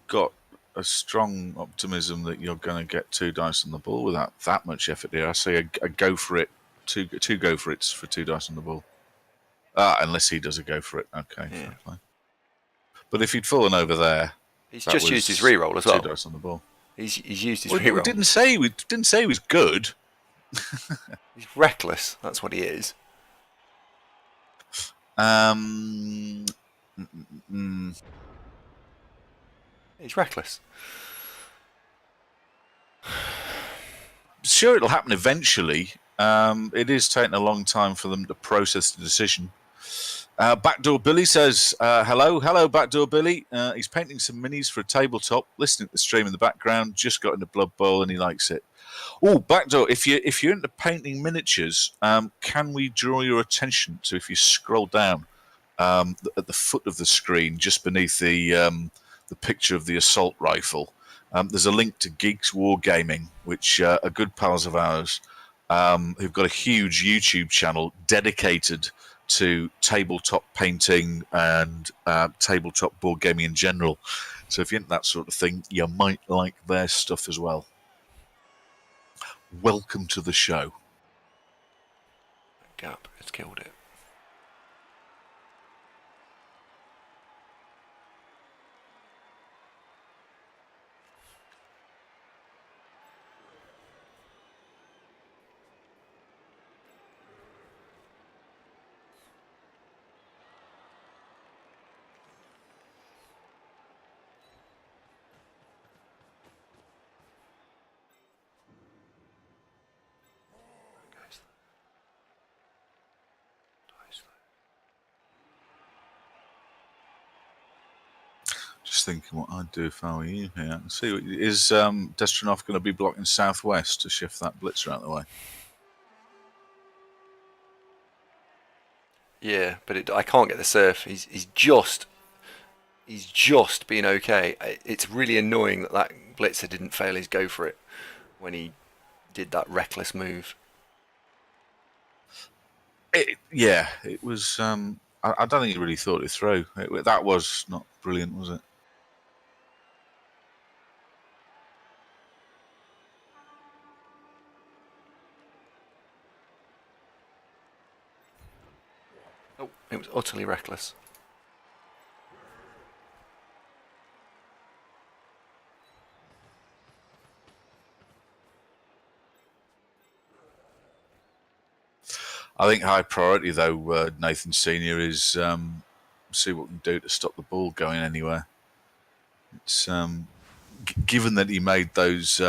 got a strong optimism that you're going to get 2 dice on the ball without that much effort here. I say a go for it, two go for it's for 2 dice on the ball. Unless he does a go for it. Okay, fair play. But if he'd fallen over there, he's just used his reroll as well. 2 dice on the ball. He's used his reroll. We didn't say he was good. He's reckless. That's what he is. He's reckless. Sure, it'll happen eventually. It is taking a long time for them to process the decision. Backdoor Billy says, hello, Backdoor Billy. He's painting some minis for a tabletop, listening to the stream in the background, just got into Blood Bowl and he likes it. Oh, Backdoor, if you're into painting miniatures, can we draw your attention to, if you scroll down at the foot of the screen, just beneath the picture of the assault rifle, there's a link to Geeks Wargaming, which are good pals of ours who've got a huge YouTube channel dedicated to tabletop painting and tabletop board gaming in general. So if you're into that sort of thing, you might like their stuff as well. Welcome to the show. Gap has killed it. Just thinking what I'd do if I were you here. See, is Destronov going to be blocking southwest to shift that blitzer out of the way? Yeah, but I can't get the surf. He's just been okay. It's really annoying that blitzer didn't fail his go for it when he did that reckless move. It was. I don't think he really thought it through. That was not brilliant, was it? Oh, it was utterly reckless. I think high priority, though, Nathan Senior, is see what we can do to stop the ball going anywhere. It's given that he made those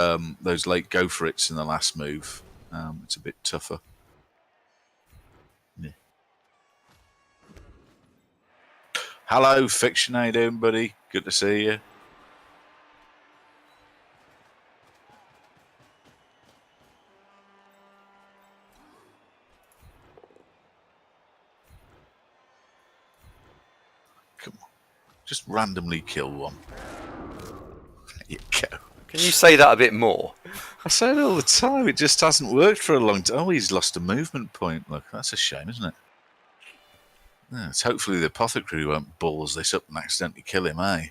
late go for it's in the last move, it's a bit tougher. Yeah. Hello, Fiction. How you doing, buddy? Good to see you. Come on. Just randomly kill one. There you go. Can you say that a bit more? I say it all the time. It just hasn't worked for a long time. Oh, he's lost a movement point. Look, that's a shame, isn't it? Yeah, it's hopefully the apothecary won't balls this up and accidentally kill him, eh?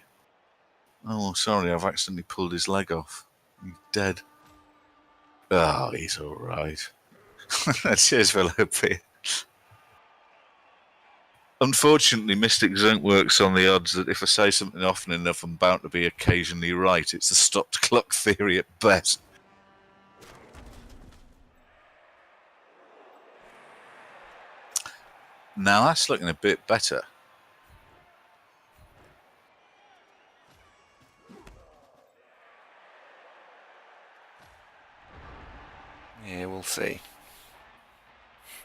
Oh, sorry, I've accidentally pulled his leg off. He's dead. Oh, he's all right. Cheers, Philip. Unfortunately, Mystic Zone works on the odds that if I say something often enough, I'm bound to be occasionally right. It's the stopped clock theory at best. Now that's looking a bit better. Yeah, we'll see.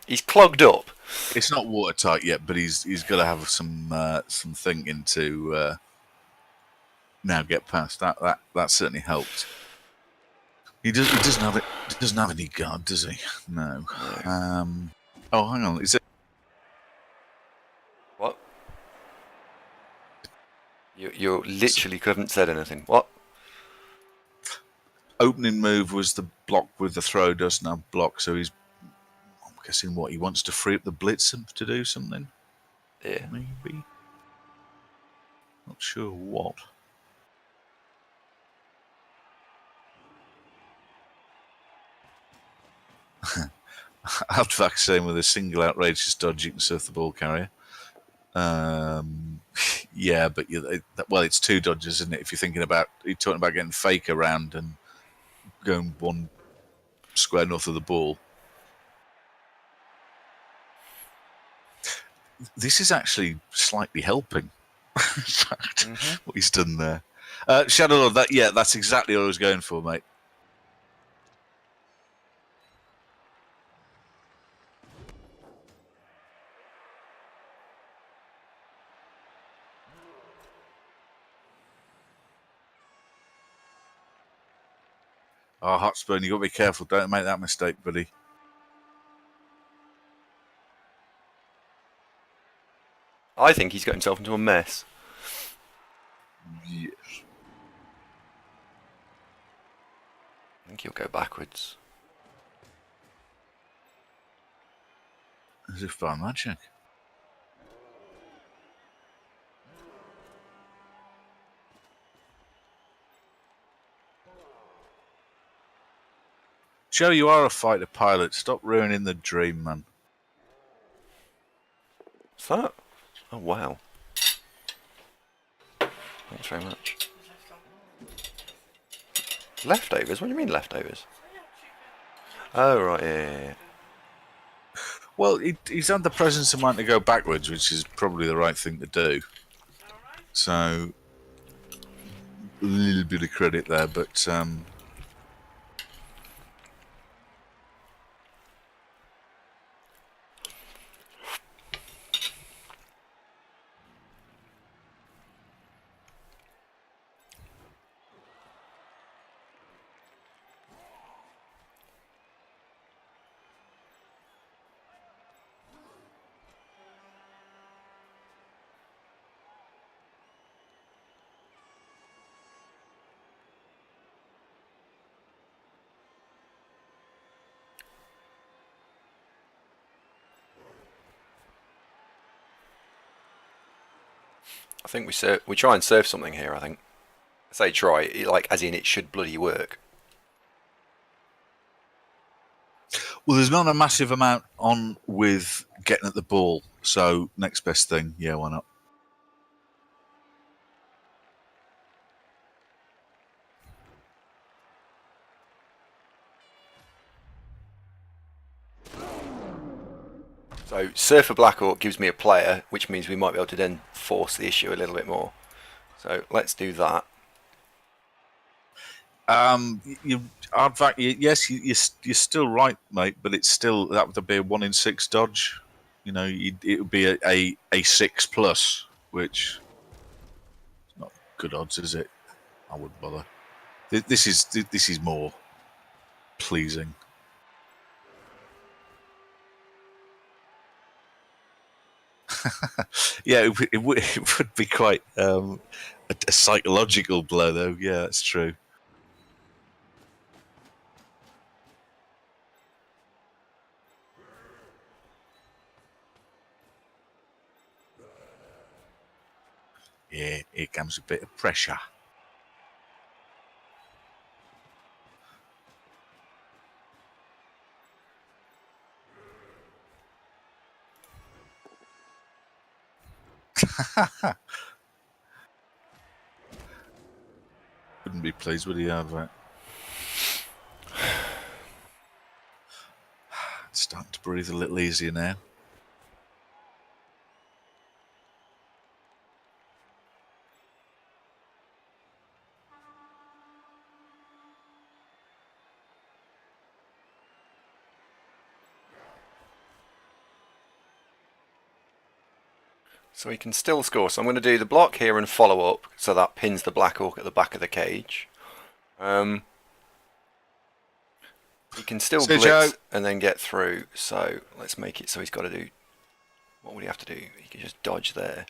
He's clogged up. It's not watertight yet, but he's got to have some thinking to now get past that. That certainly helped. He doesn't have it. He doesn't have any guard, does he? No. Oh, hang on. Is it? What? You literally couldn't said anything. What? Opening move was the block with the throw. Doesn't have block, so he's. I'm guessing what he wants to free up the blitzer to do something. Yeah. Maybe. Not sure what. Outback saying with a single outrageous dodge you can surf the ball carrier. Yeah, but it's two dodges, isn't it? If you're talking about getting fake around and going one square north of the ball. This is actually slightly helping. In fact, what he's done there. Shadow Lord, that's exactly what I was going for, mate. Oh, Hotspur, you got to be careful. Don't make that mistake, buddy. I think he's got himself into a mess. Yes. I think he'll go backwards. As if by magic. Joe, you are a fighter pilot. Stop ruining the dream, man. What's that? Oh, wow. Thanks very much. Leftovers? What do you mean leftovers? Oh, right, yeah. Well, he's had the presence of mind to go backwards, which is probably the right thing to do. So, a little bit of credit there, but I think we try and surf something here, I think. I say try, like as in it should bloody work. well, there's not a massive amount on with getting at the ball. So, next best thing, yeah, why not? So Surfer Black Orc gives me a player, which means we might be able to then force the issue a little bit more. So let's do that. Yes, you're still right, mate. But it's still that would be a 1 in 6 dodge. You know, it would be a 6+, which is not good odds, is it? I wouldn't bother. This is more pleasing. Yeah, it would be quite a psychological blow, though. Yeah, that's true. Yeah, here comes a bit of pressure. Wouldn't be pleased, would he, have that? Starting to breathe a little easier now. So he can still score. So I'm going to do the block here and follow up, so that pins the Black Orc at the back of the cage. He can still See, blitz Joe. and then get through. So let's make it so he's got to do. What would he have to do? He can just dodge there.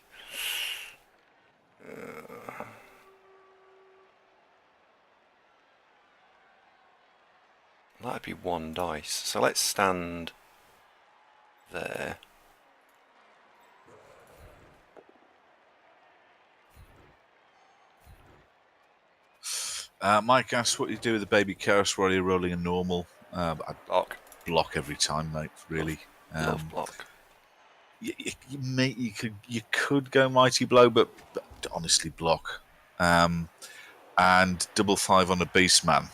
That'd be 1 dice. So let's stand there. Mike asks what you do with the baby Karis while you're rolling a normal. I Block. block every time, mate. Really. Love block. You could go mighty blow, but honestly block. And double 5 on a beast man.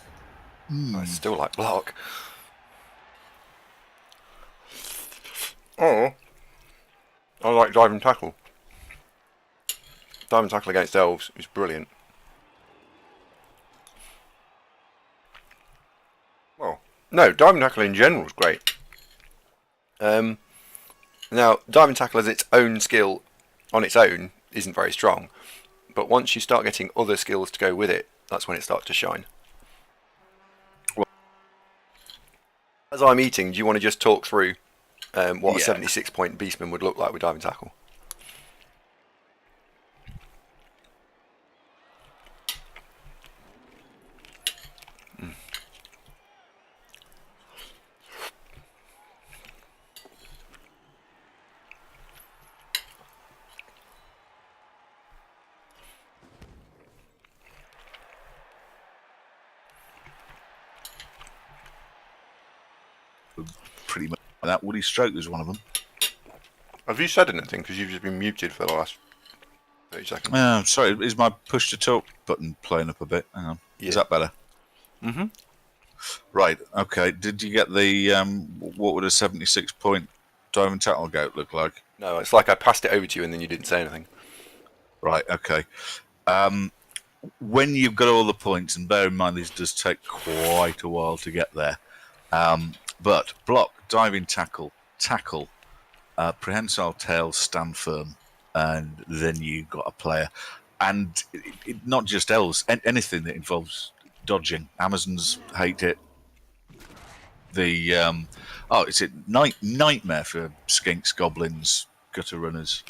I still like block. Oh, I like dive and tackle. Dive and tackle against elves is brilliant. Well, no, dive and tackle in general is great. Now, dive and tackle as its own skill on its own isn't very strong, but once you start getting other skills to go with it, that's when it starts to shine. Well, as I'm eating, do you want to just talk through what a 76-point beastman would look like with dive and tackle? Pretty much that. Woody Stroke was one of them. Have you said anything? Because you've just been muted for the last 30 seconds. Sorry, is my push to talk button playing up a bit? Hang on. Yeah. Is that better? Mm-hmm. Right, okay. Did you get the, what would a 76-point dive and tackle goat look like? No, it's like I passed it over to you and then you didn't say anything. Right, okay. When you've got all the points, and bear in mind this does take quite a while to get there, but block, diving tackle, prehensile tail, stand firm, and then you've got a player. And not just elves, anything that involves dodging. Amazons hate it. The it's a nightmare for skinks, goblins, gutter runners.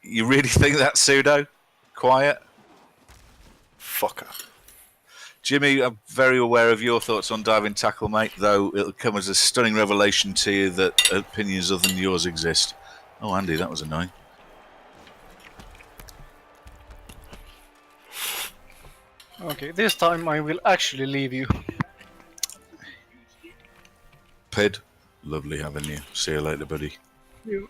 You really think that's pseudo? Quiet? Fucker. Jimmy, I'm very aware of your thoughts on diving tackle, mate, though it'll come as a stunning revelation to you that opinions other than yours exist. Oh, Andy, that was annoying. Okay, this time I will actually leave you. Pid, lovely having you. See you later, buddy. You.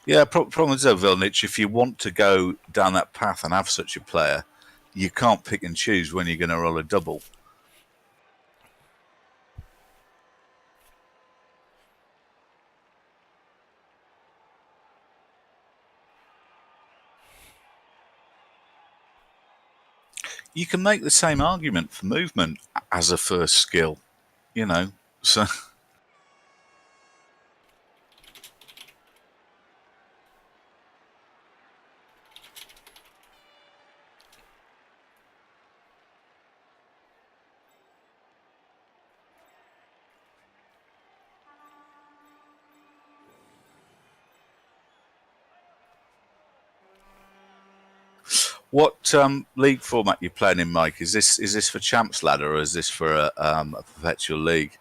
Yeah, problem is though, Vilnich, if you want to go down that path and have such a player, you can't pick and choose when you're going to roll a double. You can make the same argument for movement as a first skill, you know, so... What league format you playing in, Mike? Is this for Champs Ladder or is this for a perpetual league?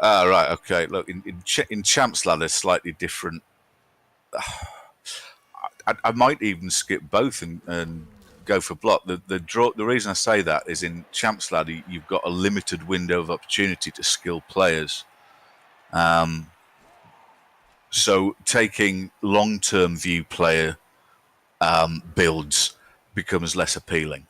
Right, okay. Look, in Champs Ladder, slightly different. I might even skip both and go for block. The reason I say that is in Champs Ladder, you've got a limited window of opportunity to skill players. So taking long-term view player builds becomes less appealing.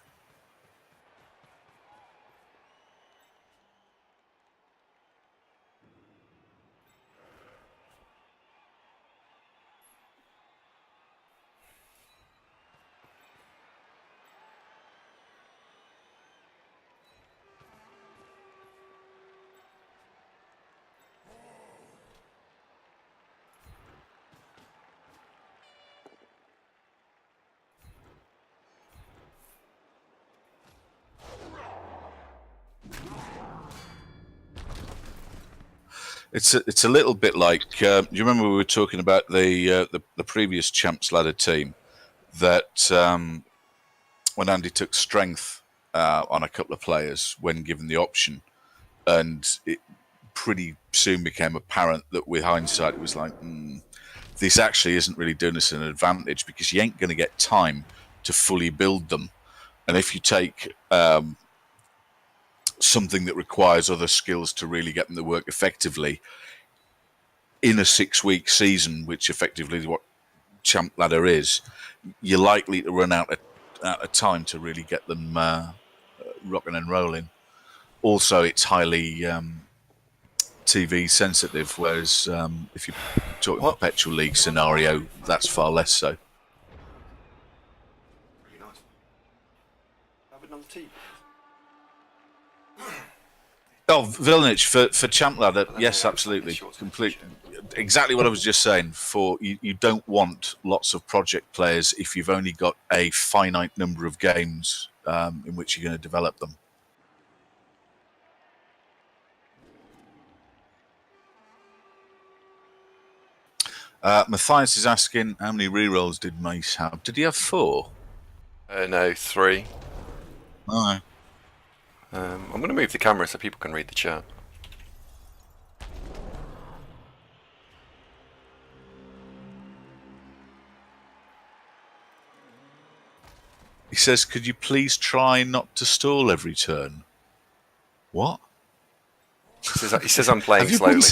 It's a little bit like do you remember we were talking about the previous Champs Ladder team that when Andy took strength on a couple of players when given the option, and it pretty soon became apparent that with hindsight it was like this actually isn't really doing us an advantage because you ain't going to get time to fully build them, and if you take something that requires other skills to really get them to work effectively in a 6-week season, which effectively is what Champ Ladder is, you're likely to run out of time to really get them rocking and rolling. Also, it's highly TV sensitive, whereas if you talk perpetual league scenario, that's far less so. Really nice. Have another tea. Oh, Vilnic for Champ Ladder, yes, absolutely, complete. Exactly what I was just saying. For you don't want lots of project players if you've only got a finite number of games in which you're going to develop them. Matthias is asking how many rerolls did Meisj have? Did he have 4? No, 3. No. I'm going to move the camera so people can read the chat. He says, could you please try not to stall every turn? What? He says I'm playing slowly.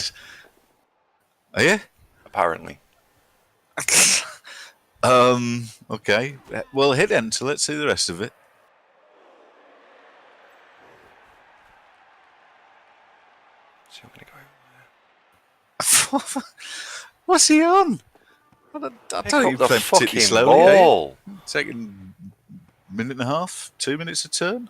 Are you? Apparently. Okay. Well, hit enter. Let's see the rest of it. So I'm going to go. What's he on? I don't Pick up the fucking slowly, ball. Taking a minute and a half, 2 minutes a turn.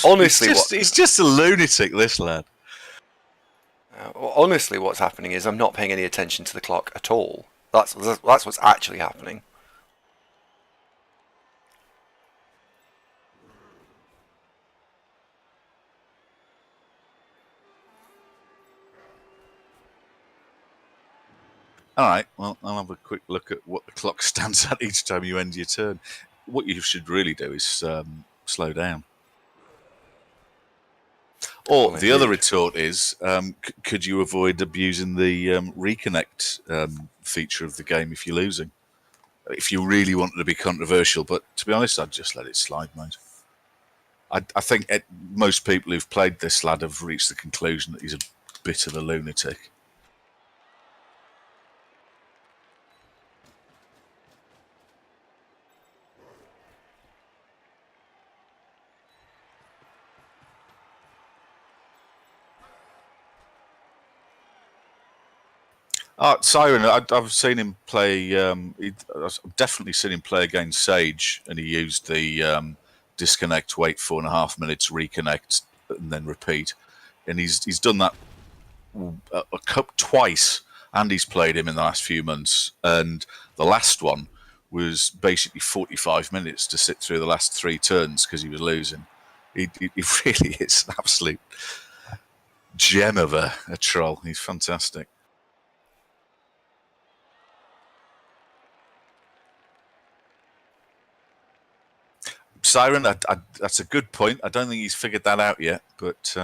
Honestly, he's just a lunatic, this lad. Honestly, what's happening is I'm not paying any attention to the clock at all. That's what's actually happening. All right, well, I'll have a quick look at what the clock stands at each time you end your turn. What you should really do is slow down. Or the other retort is, could you avoid abusing the reconnect feature of the game if you're losing? If you really wanted to be controversial, but to be honest, I'd just let it slide, mate. I think most people who've played this lad have reached the conclusion that he's a bit of a lunatic. Siren, I've seen him play. I've definitely seen him play against Sage, and he used the disconnect, wait 4.5 minutes, reconnect, and then repeat. And he's done that a cup twice. Andy's played him in the last few months, and the last one was basically 45 minutes to sit through the last 3 turns because he was losing. He really is an absolute gem of a troll. He's fantastic. Siren, that's a good point. I don't think he's figured that out yet, but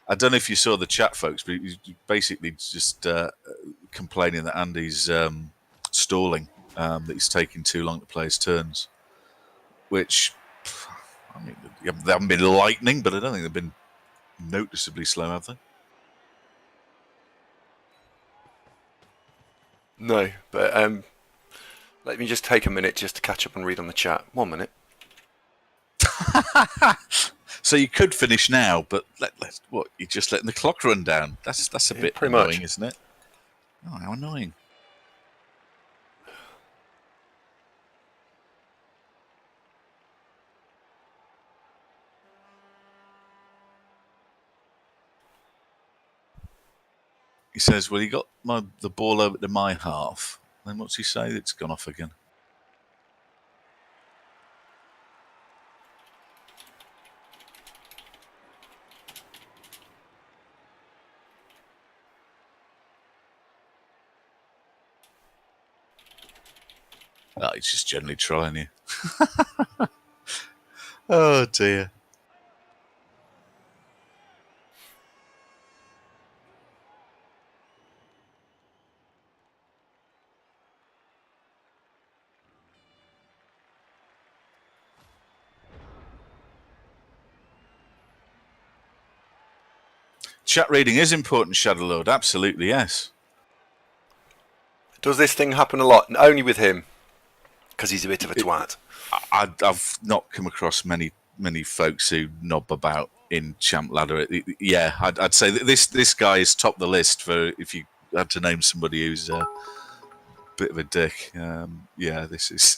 I don't know if you saw the chat, folks, but he's basically just complaining that Andy's stalling, that he's taking too long to play his turns, which, I mean, they haven't been lightning, but I don't think they've been noticeably slow, have they? No, but let me just take a minute just to catch up and read on the chat. 1 minute. So you could finish now, but what? You're just letting the clock run down. That's a bit pretty annoying, much. isn't it? Oh, how annoying! He says, "Well, he got the ball over to my half." Then what's he say? It's gone off again. Oh, he's just generally trying you. Oh dear. Chat reading is important, Shadowlord. Absolutely, yes. Does this thing happen a lot? Only with him, because he's a bit of a twat. I've not come across many folks who knob about in Champ Ladder. Yeah, I'd say that this guy is top the list for if you had to name somebody who's a bit of a dick. Yeah, this is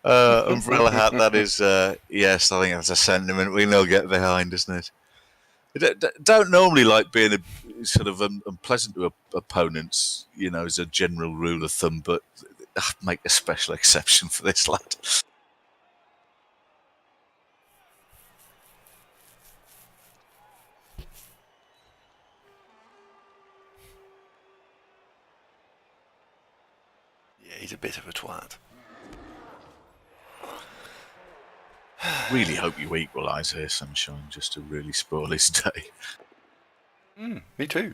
Umbrella Hat. That is yes, I think that's a sentiment we can all get behind, isn't it? Don't normally like being a sort of unpleasant to opponents, you know, as a general rule of thumb, but I'd make a special exception for this lad. Yeah, he's a bit of a twat. Really hope you equalise here, Sunshine, just to really spoil his day. Me too.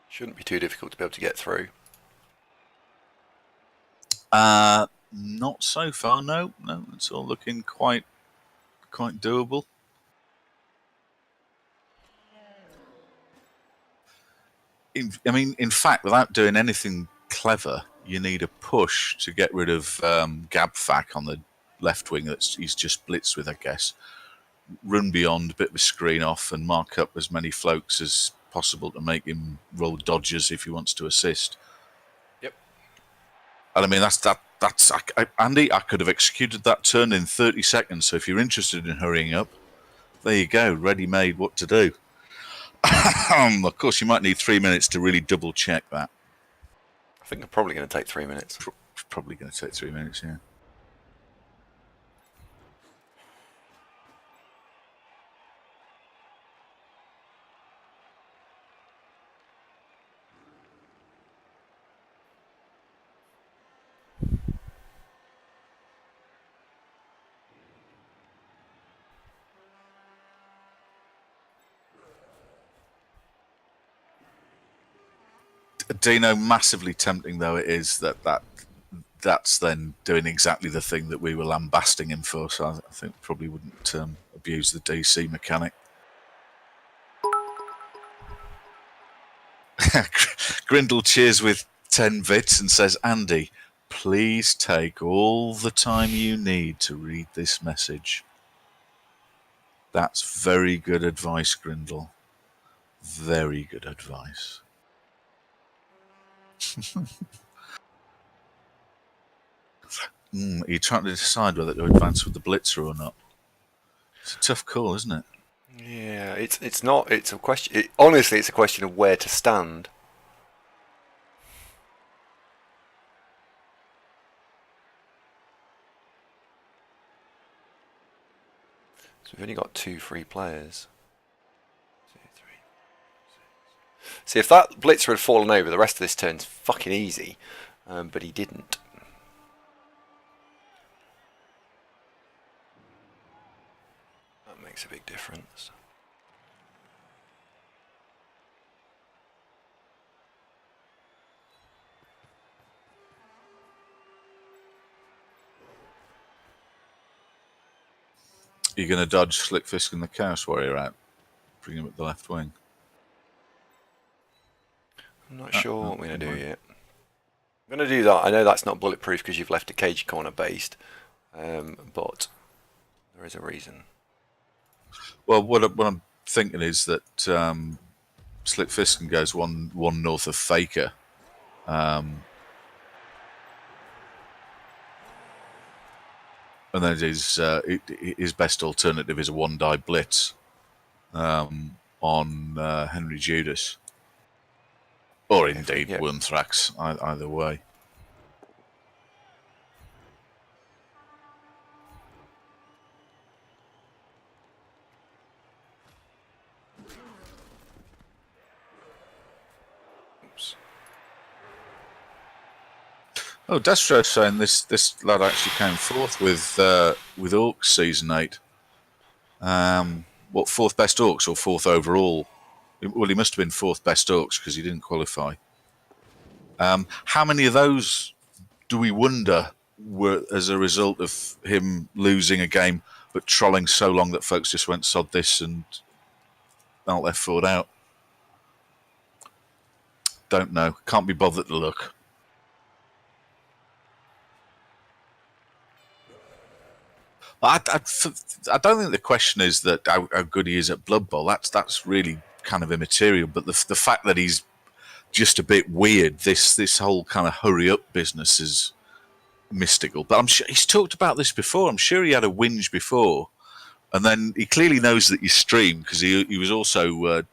Shouldn't be too difficult to be able to get through. Not so far, no. It's all looking quite doable. In fact, without doing anything clever, you need a push to get rid of Gabfack on the left wing that he's just blitzed with, I guess. Run beyond, a bit of a screen off, and mark up as many floats as possible to make him roll dodges if he wants to assist. Yep. And I mean, that's Andy, I could have executed that turn in 30 seconds. So if you're interested in hurrying up, there you go, ready-made what to do. Of course, you might need 3 minutes to really double-check that. I think I'm probably going to take 3 minutes. Probably going to take 3 minutes, yeah. Dino, massively tempting though it is, that's then doing exactly the thing that we were lambasting him for, so I think probably wouldn't abuse the DC mechanic. Grindle cheers with 10 bits and says, Andy, please take all the time you need to read this message? That's very good advice, Grindle. Very good advice. You're trying to decide whether to advance with the Blitzer or not. It's a tough call, isn't it? Yeah, it's not. It's a question. Honestly, it's a question of where to stand. So we've only got 2 free players. 2, 3, 6. See, if that Blitzer had fallen over, the rest of this turn's fucking easy. But he didn't. That makes a big difference. You're going to dodge Slick Fisk and the Chaos Warrior out, bring him at the left wing. I'm not sure what I'm going to do yet. I'm going to do that. I know that's not bulletproof because you've left a cage corner based, but there is a reason. Well, what I'm thinking is that Slick Fiskin goes one north of Faker. And then his best alternative is a 1-die blitz on Henry Judas. Or indeed Wurmthrax, either way. Oops. Oh, Destro's saying this lad actually came fourth with Orcs Season 8. What, 4th best Orcs or 4th overall? Well, he must have been 4th best Orcs because he didn't qualify. How many of those do we wonder were as a result of him losing a game but trolling so long that folks just went sod this and alt F4'd out? Don't know. Can't be bothered to look. I don't think the question is that how good he is at Blood Bowl. That's really kind of immaterial. But the fact that he's just a bit weird, this whole kind of hurry up business is mystical. But I'm sure he's talked about this before. I'm sure he had a whinge before, and then he clearly knows that you stream because he was also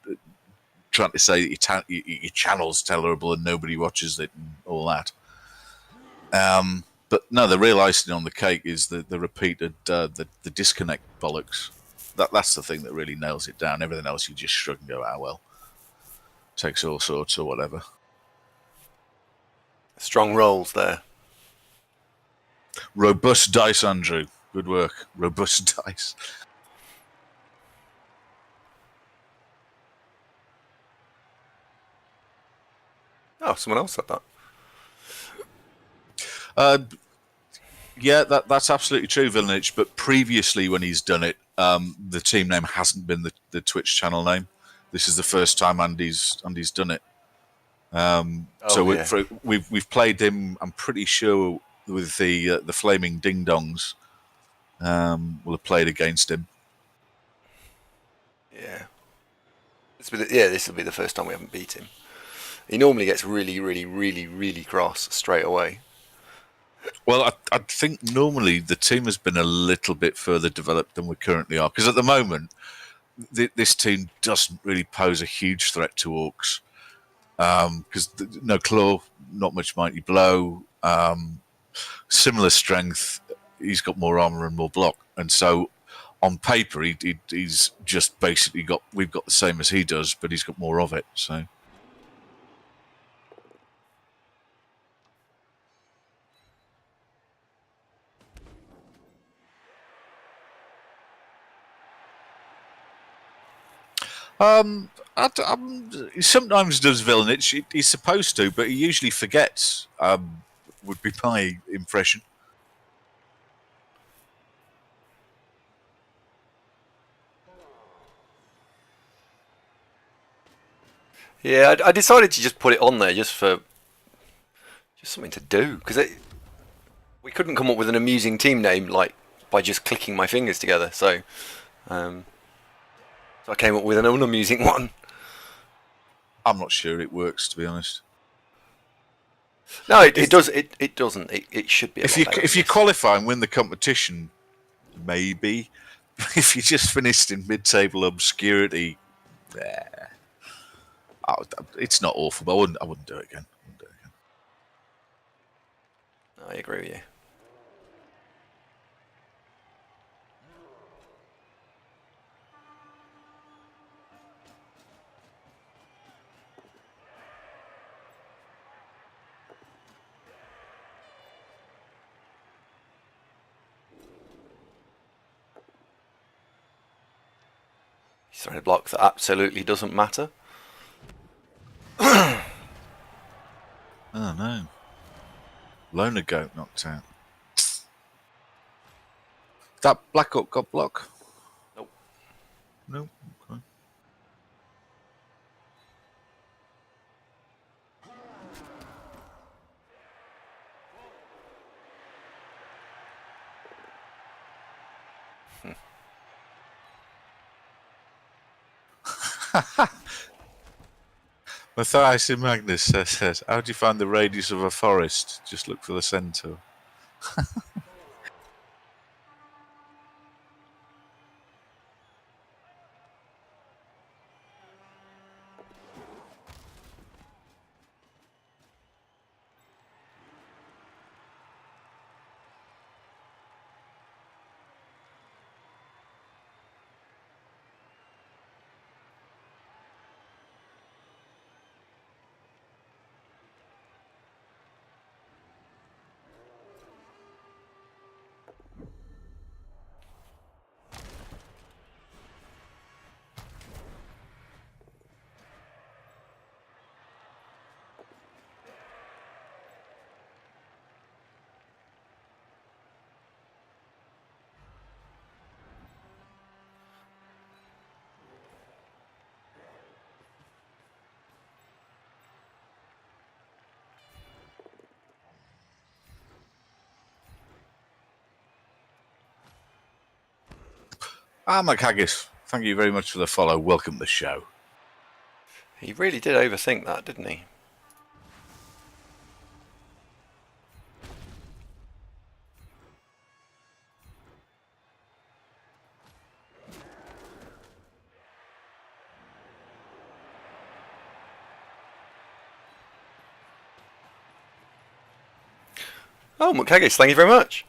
trying to say that your channel's terrible and nobody watches it and all that. But no, the real icing on the cake is the repeated the disconnect bollocks. That's the thing that really nails it down. Everything else you just shrug and go, ah well, takes all sorts or whatever. Strong rolls there. Robust dice, Andrew. Good work. Robust dice. Oh, someone else said that. Yeah, that's absolutely true, Villanich. But previously, when he's done it, the team name hasn't been the Twitch channel name. This is the first time Andy's done it. We've played him. I'm pretty sure with the Flaming Ding Dongs. We'll have played against him. Yeah. This will be the first time we haven't beat him. He normally gets really, really, really, really cross straight away. Well, I think normally the team has been a little bit further developed than we currently are. Because at the moment, this team doesn't really pose a huge threat to Orcs. Because no claw, not much mighty blow, similar strength. He's got more armor and more block, and so on paper he's just basically we've got the same as he does, but he's got more of it. So. He sometimes does Villanich. He's supposed to, but he usually forgets. Would be my impression. Yeah, I decided to just put it on there just something to do because We couldn't come up with an amusing team name like by just clicking my fingers together, so I came up with an unamusing one. I'm not sure it works, to be honest. No, it does. It doesn't. It should be. If you qualify and win the competition, maybe. If you just finished in mid-table obscurity, it's not awful. But I wouldn't do it again. I agree with you. He's throwing a block that absolutely doesn't matter. Oh no. Loner goat knocked out. That Black Hawk got block? Nope. Nope. Okay. Matthias and Magnus says, how do you find the radius of a forest? Just look for the centre. McHaggis, thank you very much for the follow. Welcome to the show. He really did overthink that, didn't he? Oh, McHaggis, thank you very much.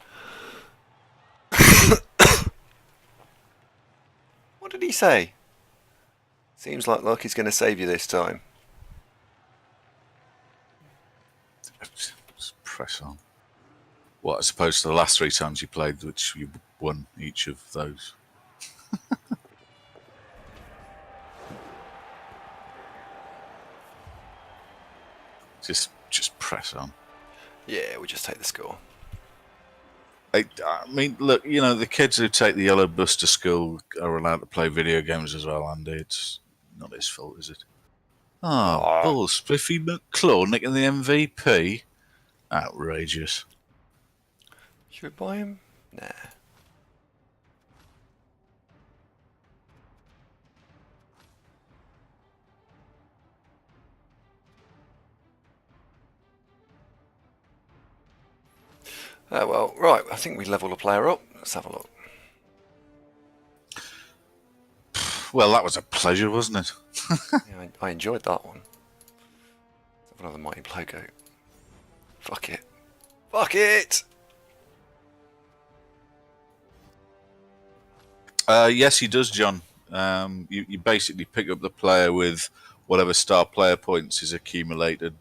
What did he say? Seems like Lucky's going to save you this time. Just press on. What, as opposed to the last 3 times you played, which you won each of those? Just press on. Yeah, we just take the score. I mean, look, you know, the kids who take the yellow bus to school are allowed to play video games as well, Andy. It's not his fault, is it? Oh, Bull Spiffy McClaw nicking the MVP? Outrageous. Should we buy him? Nah. Well, right, I think we level the player up. Let's have a look. Well, that was a pleasure, wasn't it? Yeah, I enjoyed that one. Let's have another mighty logo. Fuck it. Fuck it! Yes, he does, John. You basically pick up the player with whatever star player points is accumulated